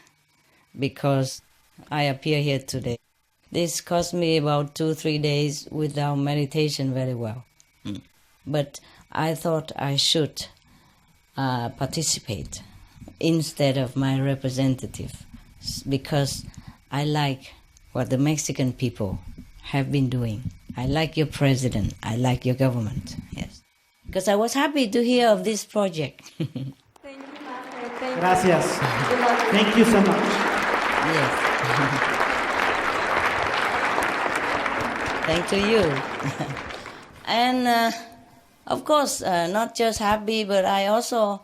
because I appear here today. This cost me about 2-3 days without meditation very well. But I thought I should participate instead of my representative because I like what the Mexican people have been doing. I like your president. I like your government. Yes. Because I was happy to hear of this project. Thank you, Master. Gracias. Thank you so much. Yes. Thank to you. And of course, not just happy, but I also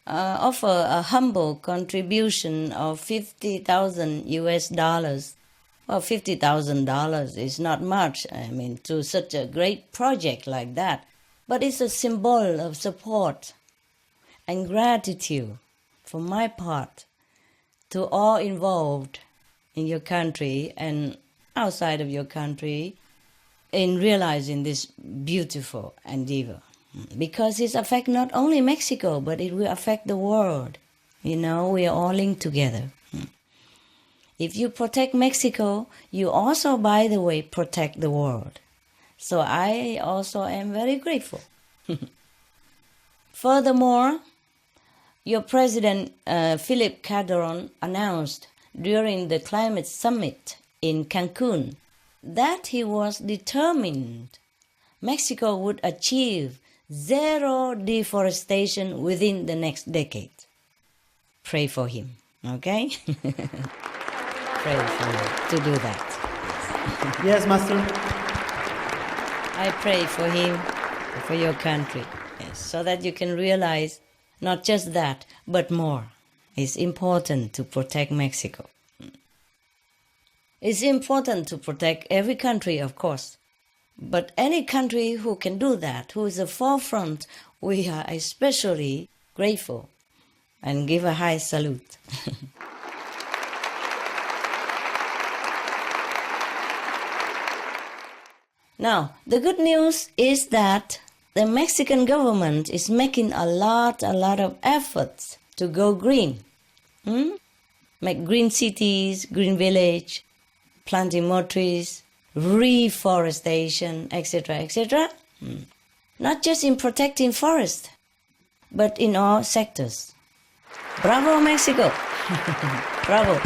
offer a humble contribution of $50,000. Well, $50,000 is not much, to such a great project like that. But it's a symbol of support and gratitude from my part to all involved in your country and outside of your country in realizing this beautiful endeavor. Because it affects not only Mexico, but it will affect the world. We are all linked together. If you protect Mexico, you also, by the way, protect the world. So I also am very grateful. Furthermore, your President Philip Calderon announced during the climate summit in Cancun that he was determined Mexico would achieve zero deforestation within the next decade. Pray for him, okay? Pray for him to do that. Yes, Master. I pray for him, for your country, yes, so that you can realize not just that, but more. It's important to protect Mexico. It's important to protect every country, of course. But any country who can do that, who is the forefront, we are especially grateful and give a high salute. Now, the good news is that the Mexican government is making a lot of efforts to go green. Make green cities, green village, planting more trees, reforestation, etc., etc. Not just in protecting forests, but in all sectors. Bravo, Mexico! Bravo!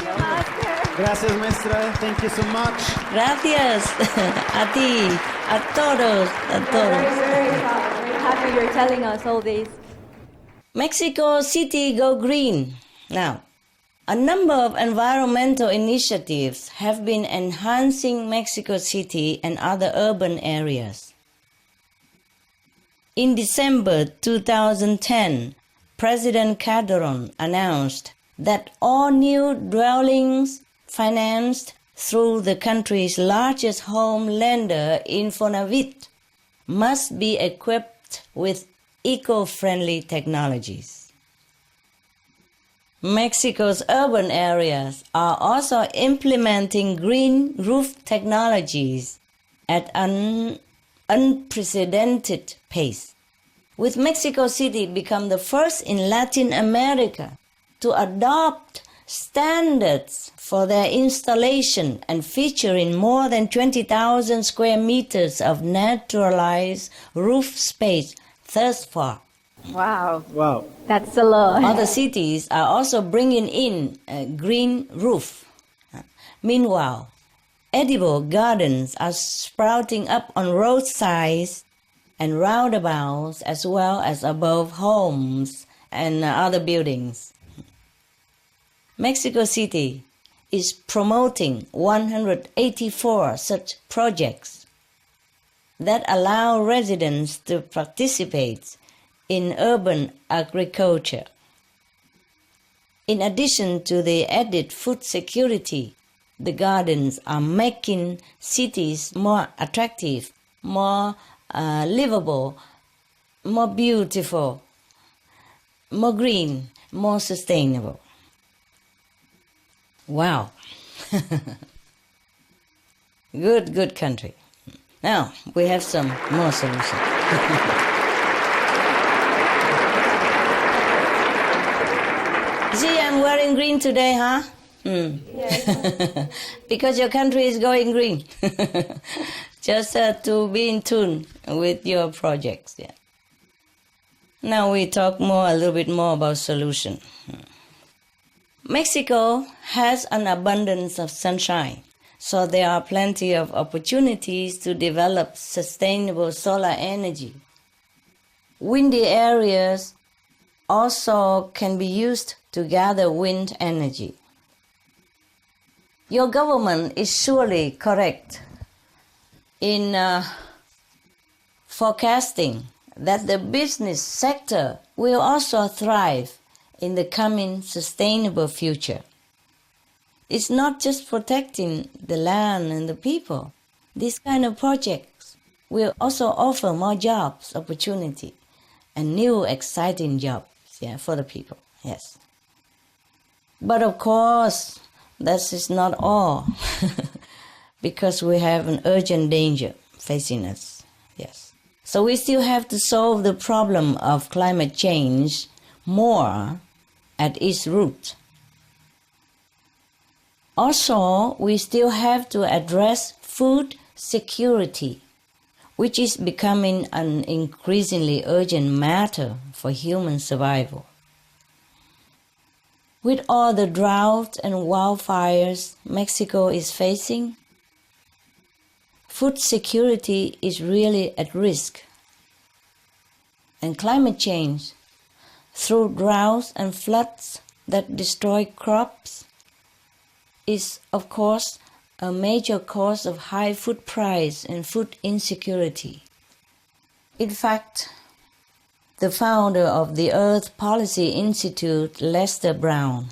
Gracias, maestra. Thank you so much. Gracias a ti, a todos, a todos. Very happy you're telling us all this. Mexico City Go Green. Now, a number of environmental initiatives have been enhancing Mexico City and other urban areas. In December 2010, President Calderon announced that all new dwellings financed through the country's largest home lender, Infonavit, must be equipped with eco-friendly technologies. Mexico's urban areas are also implementing green roof technologies at an unprecedented pace, with Mexico City become the first in Latin America to adopt standards for their installation and featuring more than 20,000 square meters of naturalized roof space thus far. Wow. That's a lot. Other cities are also bringing in a green roof. Meanwhile, edible gardens are sprouting up on roadsides and roundabouts as well as above homes and other buildings. Mexico City is promoting 184 such projects that allow residents to participate in urban agriculture. In addition to the added food security, the gardens are making cities more attractive, more livable, more beautiful, more green, more sustainable. Wow. Good country. Now, we have some more solutions. See, I'm wearing green today, huh? Yes. Because your country is going green. Just to be in tune with your projects. Yeah. Now we talk a little bit more about solution. Mexico has an abundance of sunshine, so there are plenty of opportunities to develop sustainable solar energy. Windy areas also can be used to gather wind energy. Your government is surely correct in forecasting that the business sector will also thrive in the coming sustainable future. It's not just protecting the land and the people. These kind of projects will also offer more jobs, opportunity, and new exciting jobs for the people. Yes. But of course, that is not all, because we have an urgent danger facing us. Yes. So we still have to solve the problem of climate change more at its root. Also, we still have to address food security. which is becoming an increasingly urgent matter for human survival. With all the droughts and wildfires Mexico is facing, food security is really at risk. And climate change, through droughts and floods that destroy crops, is of course a major cause of high food price and food insecurity. In fact, the founder of the Earth Policy Institute, Lester Brown,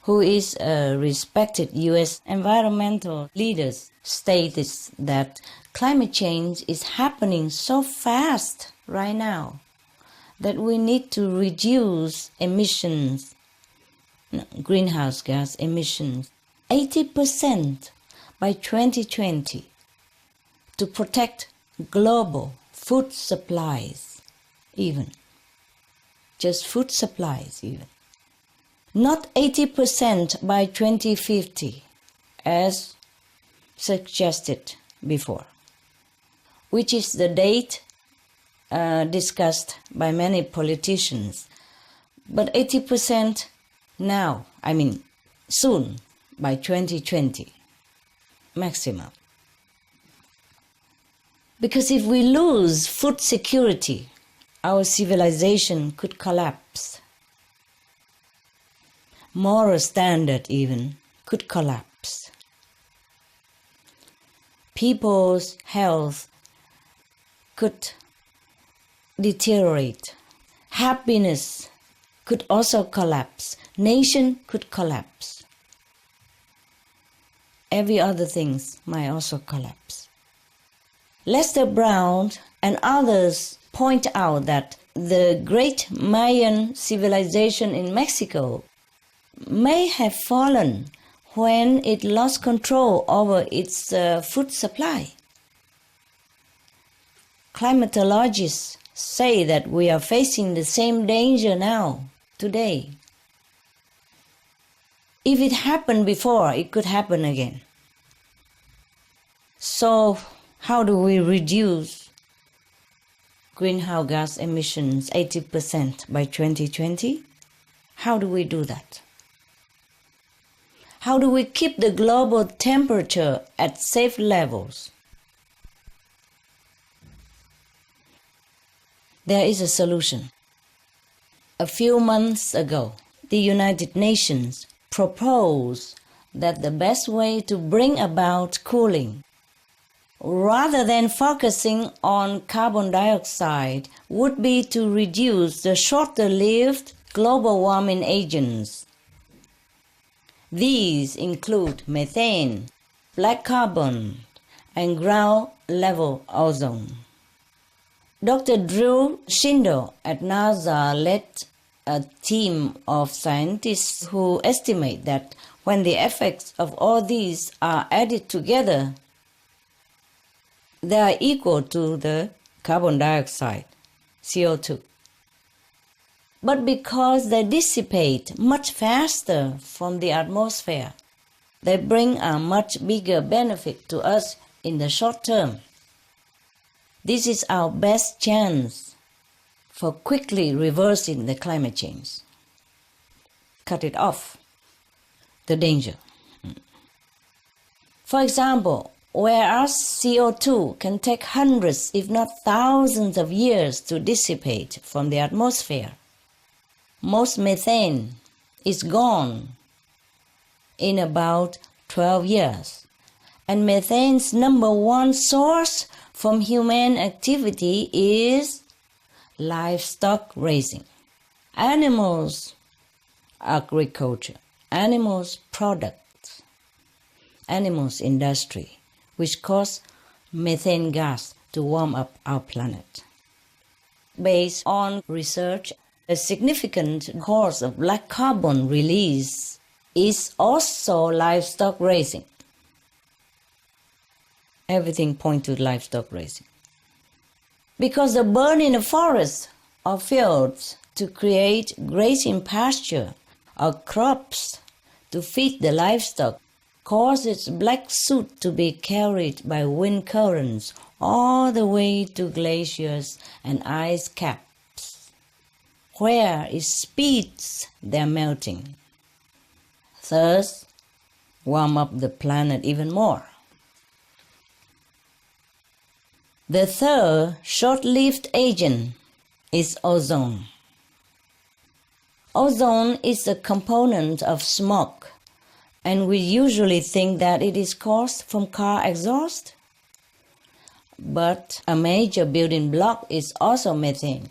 who is a respected U.S. environmental leader, stated that climate change is happening so fast right now that we need to reduce emissions, greenhouse gas emissions, 80% by 2020 to protect global food supplies even. Just food supplies even. Not 80% by 2050 as suggested before, which is the date discussed by many politicians. But 80% now, soon, by 2020, maximum. Because if we lose food security, our civilization could collapse. Moral standard even could collapse. People's health could deteriorate. Happiness could also collapse. Nation could collapse. Every other things might also collapse. Lester Brown and others point out that the great Mayan civilization in Mexico may have fallen when it lost control over its food supply. Climatologists say that we are facing the same danger now, today. If it happened before, it could happen again. So, how do we reduce greenhouse gas emissions 80% by 2020? How do we do that? How do we keep the global temperature at safe levels? There is a solution. A few months ago, the United Nations proposed that the best way to bring about cooling, rather than focusing on carbon dioxide, would be to reduce the shorter-lived global warming agents. These include methane, black carbon, and ground-level ozone. Dr. Drew Shindo at NASA led a team of scientists who estimate that when the effects of all these are added together, they are equal to the carbon dioxide, CO2. But because they dissipate much faster from the atmosphere, they bring a much bigger benefit to us in the short term. This is our best chance for quickly reversing the climate change. Cut it off, the danger. For example, whereas CO2 can take hundreds, if not thousands of years to dissipate from the atmosphere, most methane is gone in about 12 years. And methane's number one source from human activity is livestock raising. Animals agriculture, animals products, animals industry, which cause methane gas to warm up our planet. Based on research, a significant cause of black carbon release is also livestock raising. Everything points to livestock raising. Because the burning of forests or fields to create grazing pasture or crops to feed the livestock causes black soot to be carried by wind currents all the way to glaciers and ice caps, where it speeds their melting, thus warm up the planet even more. The third short-lived agent is ozone. Ozone is a component of smoke, and we usually think that it is caused from car exhaust. But a major building block is also methane.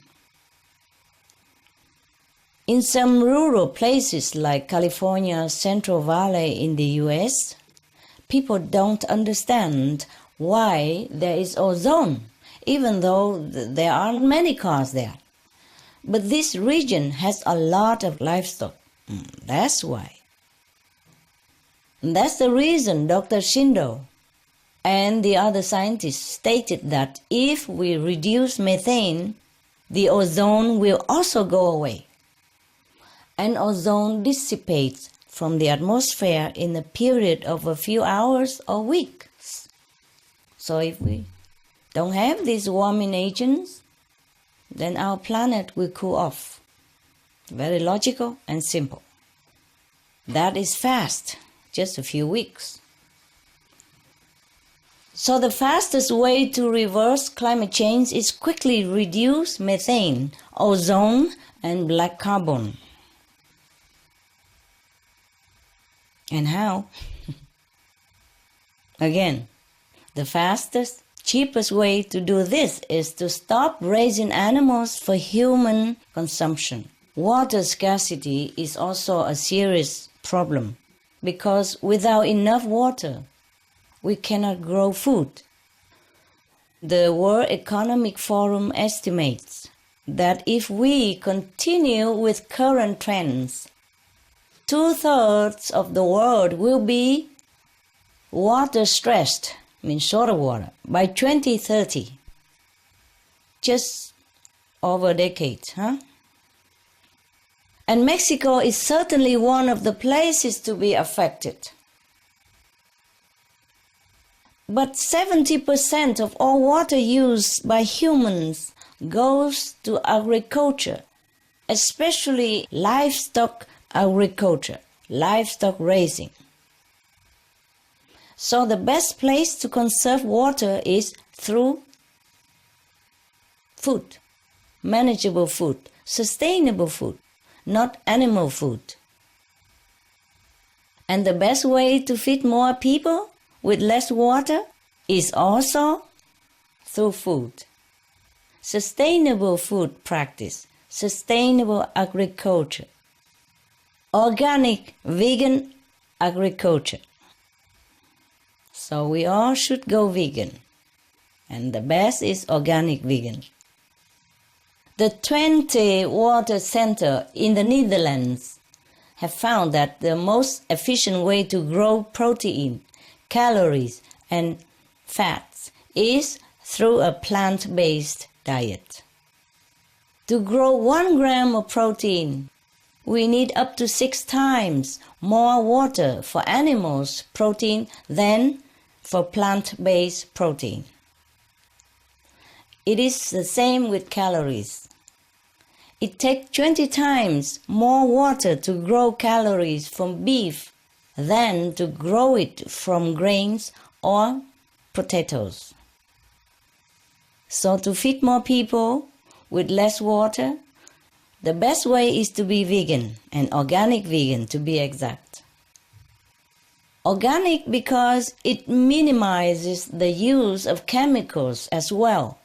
In some rural places like California's Central Valley in the US, people don't understand why there is ozone, even though there aren't many cars there. But this region has a lot of livestock. That's why. And that's the reason Dr. Shindo and the other scientists stated that if we reduce methane, the ozone will also go away. And ozone dissipates from the atmosphere in a period of a few hours or weeks. So if we don't have these warming agents, then our planet will cool off. Very logical and simple. That is fast, just a few weeks. So the fastest way to reverse climate change is quickly reduce methane, ozone, and black carbon. And how? Again, the fastest, cheapest way to do this is to stop raising animals for human consumption. Water scarcity is also a serious problem because without enough water, we cannot grow food. The World Economic Forum estimates that if we continue with current trends, 2/3 of the world will be water-stressed, means short of water, by 2030. Just over a decade, huh? And Mexico is certainly one of the places to be affected. But 70% of all water used by humans goes to agriculture, especially livestock agriculture, livestock raising. So the best place to conserve water is through food, manageable food, sustainable food, not animal food. And the best way to feed more people with less water is also through food. Sustainable food practice, sustainable agriculture, organic, vegan agriculture. So we all should go vegan. And the best is organic vegan. The 20 water centers in the Netherlands have found that the most efficient way to grow protein, calories, and fats is through a plant-based diet. To grow 1 gram of protein, we need up to 6 times more water for animals' protein than for plant-based protein. It is the same with calories. It takes 20 times more water to grow calories from beef than to grow it from grains or potatoes. So to feed more people with less water, the best way is to be vegan, and organic vegan to be exact. Organic because it minimizes the use of chemicals as well,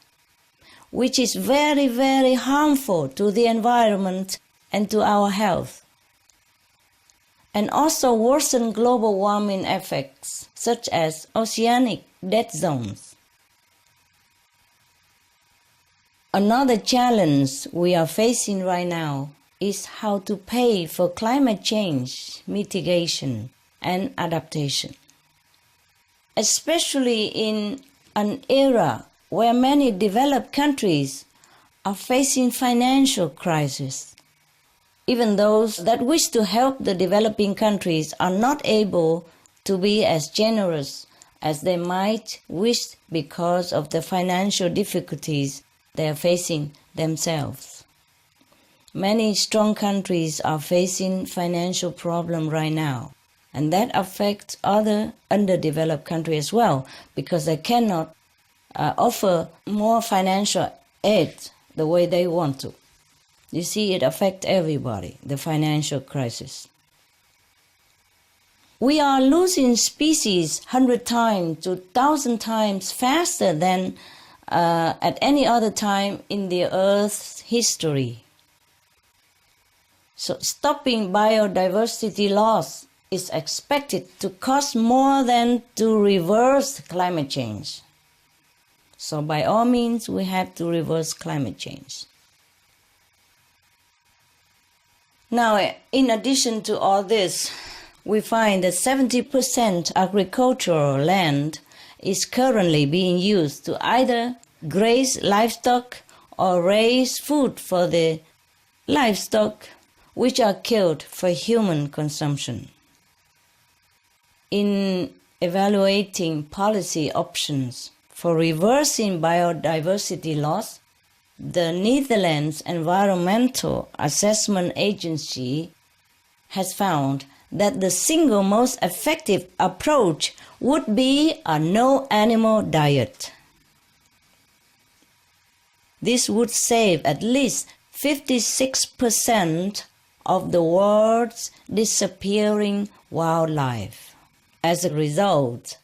which is very, very harmful to the environment and to our health, and also worsen global warming effects such as oceanic dead zones. Another challenge we are facing right now is how to pay for climate change mitigation and adaptation, especially in an era where many developed countries are facing financial crisis. Even those that wish to help the developing countries are not able to be as generous as they might wish because of the financial difficulties they are facing themselves. Many strong countries are facing financial problems right now, and that affects other underdeveloped countries as well, because they cannot offer more financial aid the way they want to. You see, it affects everybody, the financial crisis. We are losing species 100 times to 1,000 times faster than at any other time in the Earth's history. So stopping biodiversity loss is expected to cost more than to reverse climate change. So by all means, we have to reverse climate change. Now, in addition to all this, we find that 70% agricultural land is currently being used to either graze livestock or raise food for the livestock, which are killed for human consumption. In evaluating policy options for reversing biodiversity loss, the Netherlands Environmental Assessment Agency has found that the single most effective approach would be a no-animal diet. This would save at least 56% of the world's disappearing wildlife. As a result,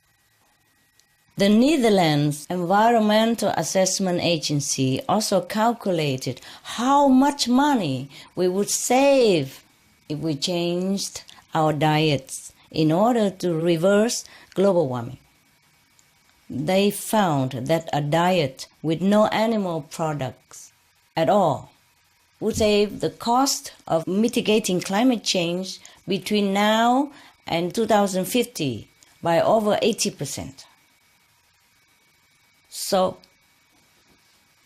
the Netherlands Environmental Assessment Agency also calculated how much money we would save if we changed our diets in order to reverse global warming. They found that a diet with no animal products at all would save the cost of mitigating climate change between now and 2050 by over 80%. So,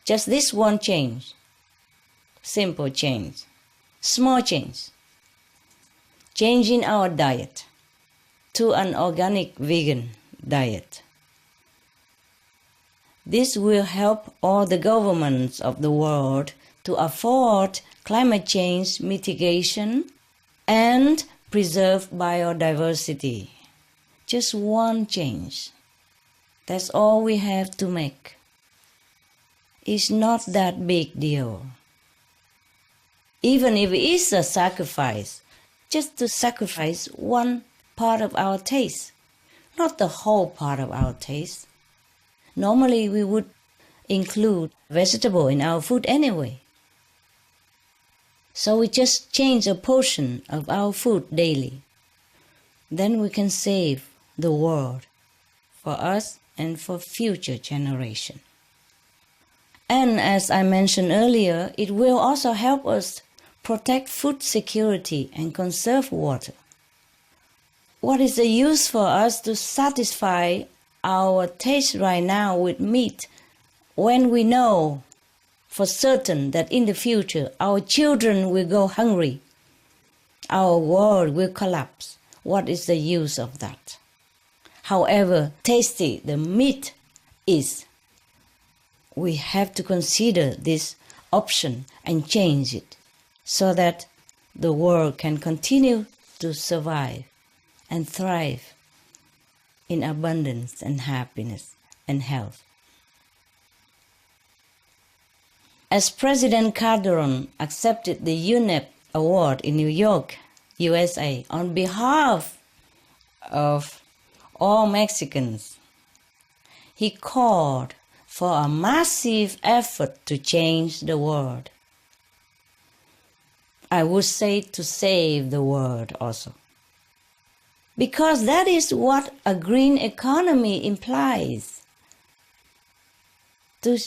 just this one change, simple change, small change, changing our diet to an organic vegan diet. This will help all the governments of the world to afford climate change mitigation and preserve biodiversity. Just one change. That's all we have to make. It's not that big deal. Even if it is a sacrifice, just to sacrifice one part of our taste, not the whole part of our taste. Normally we would include vegetable in our food anyway. So we just change a portion of our food daily. Then we can save the world for us and for future generations. And as I mentioned earlier, it will also help us protect food security and conserve water. What is the use for us to satisfy our taste right now with meat when we know for certain that in the future our children will go hungry, our world will collapse? What is the use of that? However tasty the meat is, we have to consider this option and change it so that the world can continue to survive and thrive in abundance and happiness and health. As President Calderon accepted the UNEP Award in New York, USA, on behalf of all Mexicans, he called for a massive effort to change the world. I would say to save the world also. Because that is what a green economy implies. To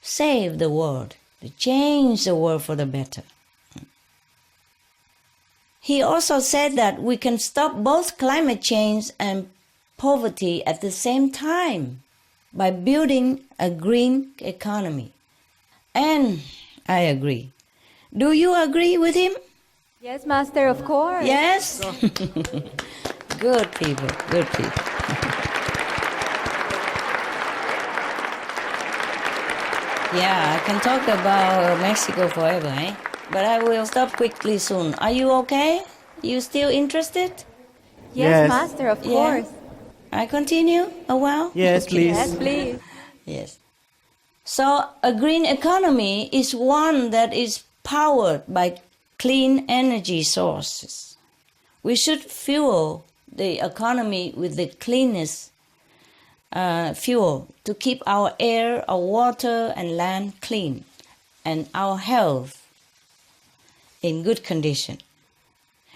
save the world, to change the world for the better. He also said that we can stop both climate change and poverty at the same time by building a green economy. And I agree. Do you agree with him? Yes, Master, of course. Yes? Good people, good people. Yeah, I can talk about Mexico forever, eh? But I will stop quickly soon. Are you okay? You still interested? Yes, Master, of course. I continue a while? Yes, please. Yes, please. Yes. So a green economy is one that is powered by clean energy sources. We should fuel the economy with the cleanest fuel to keep our air, our water and land clean and our health in good condition.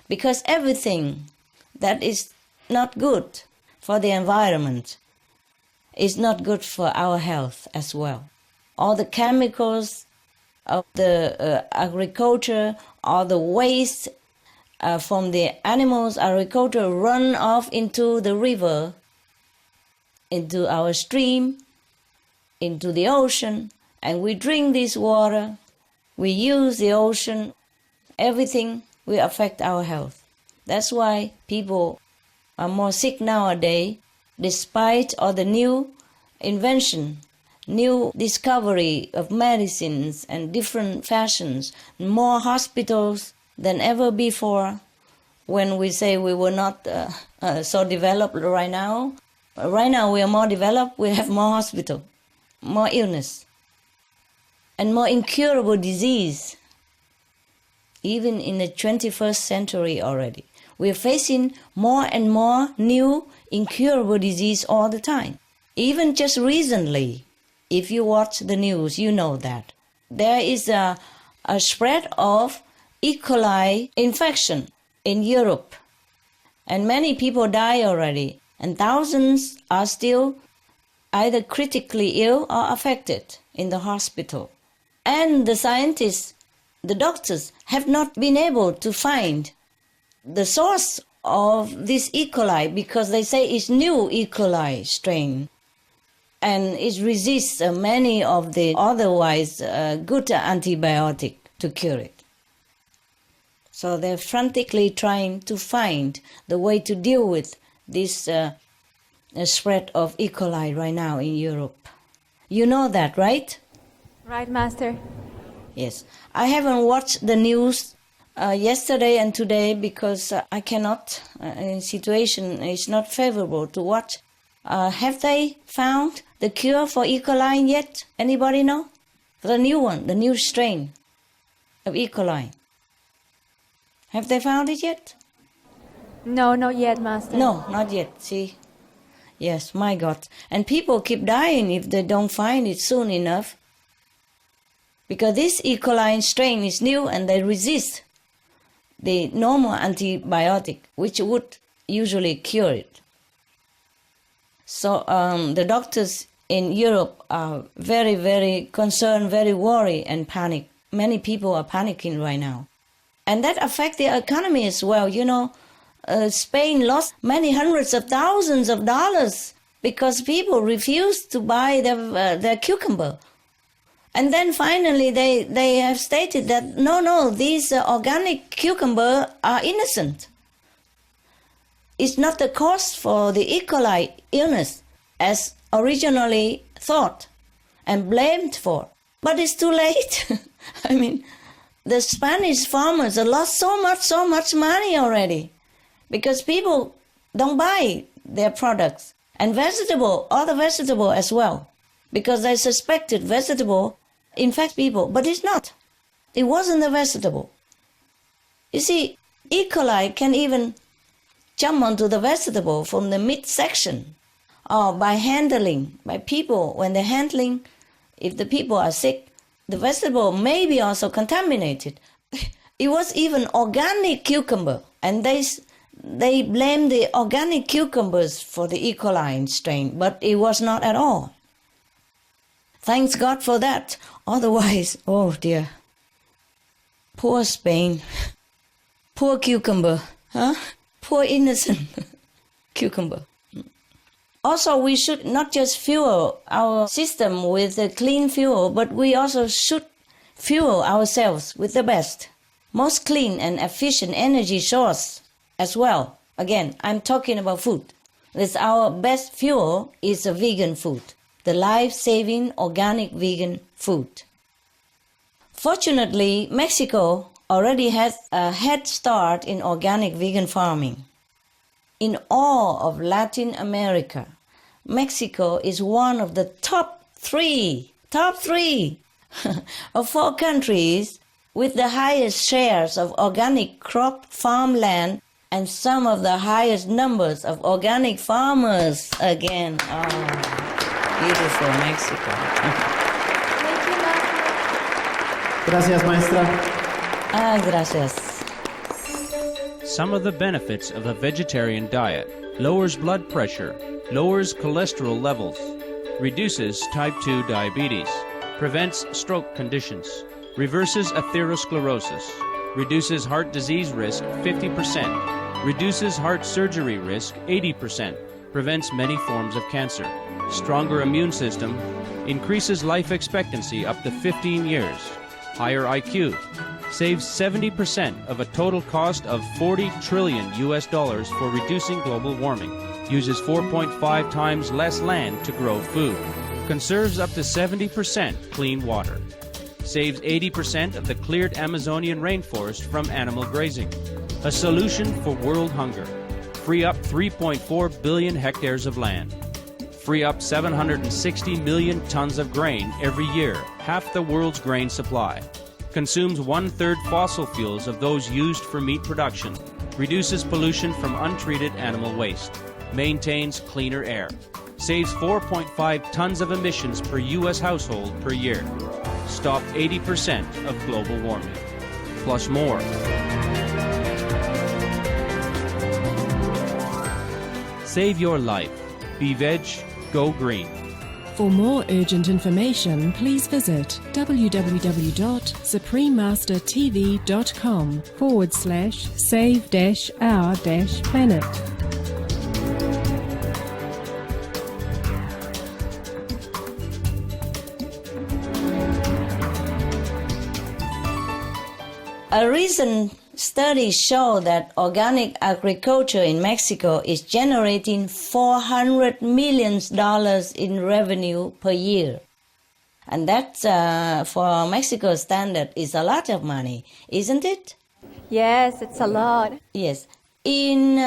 Because everything that is not good for the environment is not good for our health as well. All the chemicals of the agriculture, all the waste from the animals' agriculture run off into the river, into our stream, into the ocean, and we drink this water, we use the ocean, everything will affect our health. That's why people are more sick nowadays, despite all the new invention, new discovery of medicines and different fashions, more hospitals than ever before. When we say we were not so developed right now we are more developed, we have more hospital, more illness, and more incurable disease. Even in the 21st century already, we are facing more and more new incurable disease all the time. Even just recently, if you watch the news, you know that there is a spread of E. coli infection in Europe, and many people die already, and thousands are still either critically ill or affected in the hospital. And the scientists, the doctors, have not been able to find the source of this E. coli because they say it's new E. coli strain and it resists many of the otherwise good antibiotic to cure it. So they're frantically trying to find the way to deal with this spread of E. coli right now in Europe. You know that, right? Right, Master. Yes. I haven't watched the news yesterday and today because I cannot. Situation is not favorable to watch. Have they found the cure for E. coli yet? Anybody know? The new one, the new strain of E. coli. Have they found it yet? No, not yet, Master. No, not yet. See? Yes, my God. And people keep dying if they don't find it soon enough. Because this E. coli strain is new and they resist the normal antibiotic, which would usually cure it. So the doctors in Europe are very, very concerned, very worried and panic. Many people are panicking right now. And that affects the economy as well. You know, Spain lost many hundreds of thousands of dollars because people refused to buy their cucumber. And then finally they have stated that no, these organic cucumber are innocent. It's not the cause for the E. coli illness as originally thought and blamed for. But it's too late. I mean, the Spanish farmers have lost so much money already because people don't buy their products. And other vegetable as well, because they suspected vegetable infect people, but it's not. It wasn't the vegetable. You see, E. coli can even jump onto the vegetable from the midsection or by handling, by people. When they're handling, if the people are sick, the vegetable may be also contaminated. It was even organic cucumber, and they blame the organic cucumbers for the E. coli strain, but it was not at all. Thanks God for that. Otherwise, oh dear. Poor Spain. Poor cucumber. Huh? Poor innocent cucumber. Also, we should not just fuel our system with a clean fuel, but we also should fuel ourselves with the best, most clean and efficient energy source as well, Again, I'm talking about food. This our best fuel is a vegan food, the life-saving organic vegan food. Fortunately, Mexico already has a head start in organic vegan farming. In all of Latin America, Mexico is one of the top three of 4 countries with the highest shares of organic crop farmland and some of the highest numbers of organic farmers again. Oh, beautiful Mexico. Gracias, maestra. Gracias. Some of the benefits of a vegetarian diet: lowers blood pressure, lowers cholesterol levels, reduces type 2 diabetes, prevents stroke conditions, reverses atherosclerosis, reduces heart disease risk 50%, reduces heart surgery risk 80%, prevents many forms of cancer, stronger immune system, increases life expectancy up to 15 years, higher IQ, saves 70% of a total cost of $40 trillion for reducing global warming, uses 4.5 times less land to grow food, conserves up to 70% clean water, saves 80% of the cleared Amazonian rainforest from animal grazing, a solution for world hunger, free up 3.4 billion hectares of land, free up 760 million tons of grain every year, half the world's grain supply, consumes 1/3 fossil fuels of those used for meat production, reduces pollution from untreated animal waste, maintains cleaner air, saves 4.5 tons of emissions per U.S. household per year, stop 80% of global warming, plus more. Save your life. Be veg, go green. For more urgent information, please visit www.suprememastertv.com/save-our-planet. A recent study showed that organic agriculture in Mexico is generating $400 million in revenue per year. And that, for Mexico's standard, is a lot of money, isn't it? Yes, it's a lot. Yes. In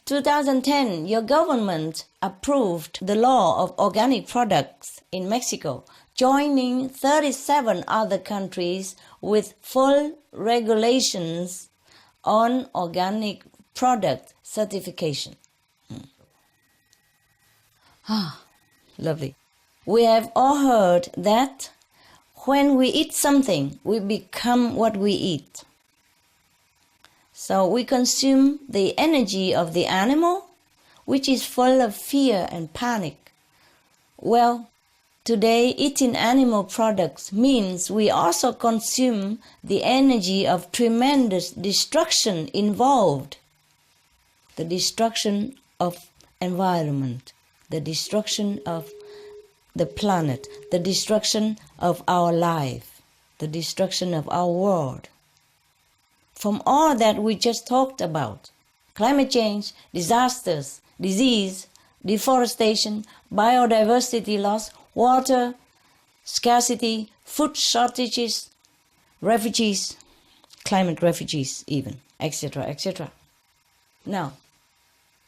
2010, your government approved the law of organic products in Mexico, joining 37 other countries with full regulations on organic product certification. Lovely. We have all heard that when we eat something, we become what we eat. So we consume the energy of the animal, which is full of fear and panic. Well, today, eating animal products means we also consume the energy of tremendous destruction involved. The destruction of environment, the destruction of the planet, the destruction of our life, the destruction of our world. From all that we just talked about, climate change, disasters, disease, deforestation, biodiversity loss, water scarcity, food shortages, refugees, climate refugees even, etc., etc. Now,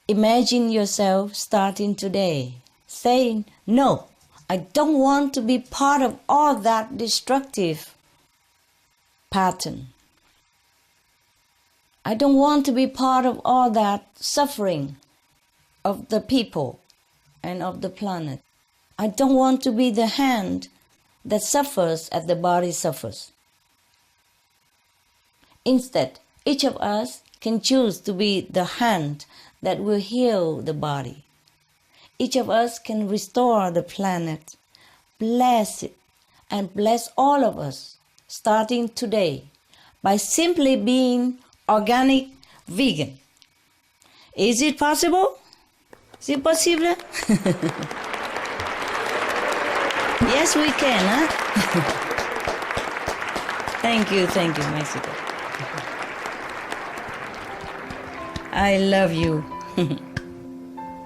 imagine yourself starting today, saying, no, I don't want to be part of all that destructive pattern. I don't want to be part of all that suffering of the people and of the planet. I don't want to be the hand that suffers as the body suffers. Instead, each of us can choose to be the hand that will heal the body. Each of us can restore the planet, bless it, and bless all of us, starting today, by simply being organic vegan. Is it possible? Is it possible? Yes, we can, huh? Thank you, Mexico. I love you.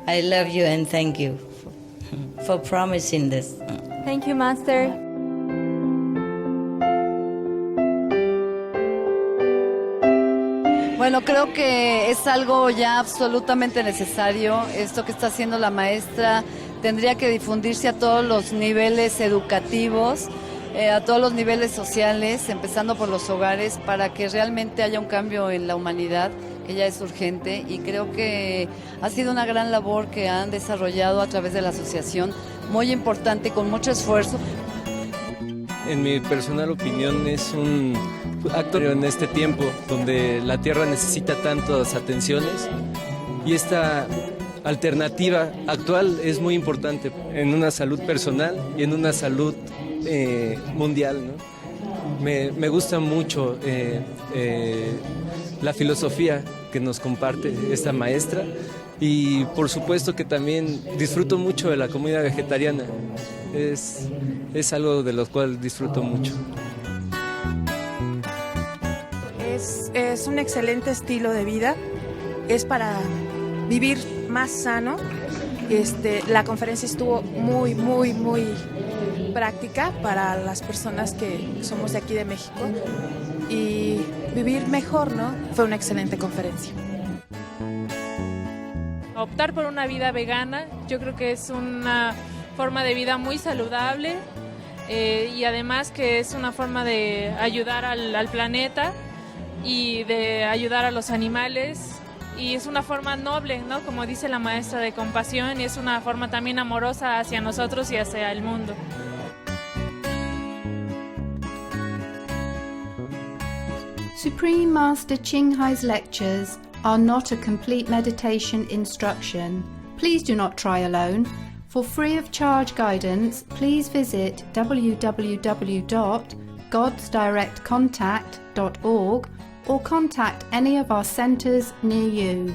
I love you and thank you for promising this. Thank you, Master. Bueno, creo que es algo ya absolutamente necesario. Esto que está haciendo la maestra tendría que difundirse a todos los niveles educativos, a todos los niveles sociales, empezando por los hogares, para que realmente haya un cambio en la humanidad, que ya es urgente, y creo que ha sido una gran labor que han desarrollado a través de la asociación, muy importante, con mucho esfuerzo. En mi personal opinión es un acto en este tiempo donde la Tierra necesita tantas atenciones y esta alternativa actual es muy importante en una salud personal y en una salud mundial, ¿no? Me gusta mucho la filosofía que nos comparte esta maestra y por supuesto que también disfruto mucho de la comida vegetariana. Es algo de lo cual disfruto mucho. Es un excelente estilo de vida, es para vivir más sano. La conferencia estuvo muy práctica para las personas que somos de aquí de México y vivir mejor, ¿no? Fue una excelente conferencia. Optar por una vida vegana, yo creo que es una forma de vida muy saludable y además que es una forma de ayudar al planeta y de ayudar a los animales, y es una forma noble, ¿no? Como dice la maestra, de compasión, y es una forma también amorosa hacia nosotros y hacia el mundo. Supreme Master Чин Hai's lectures are not a complete meditation instruction. Please do not try alone. For free of charge guidance, please visit www.godsdirectcontact.org or contact any of our centres near you.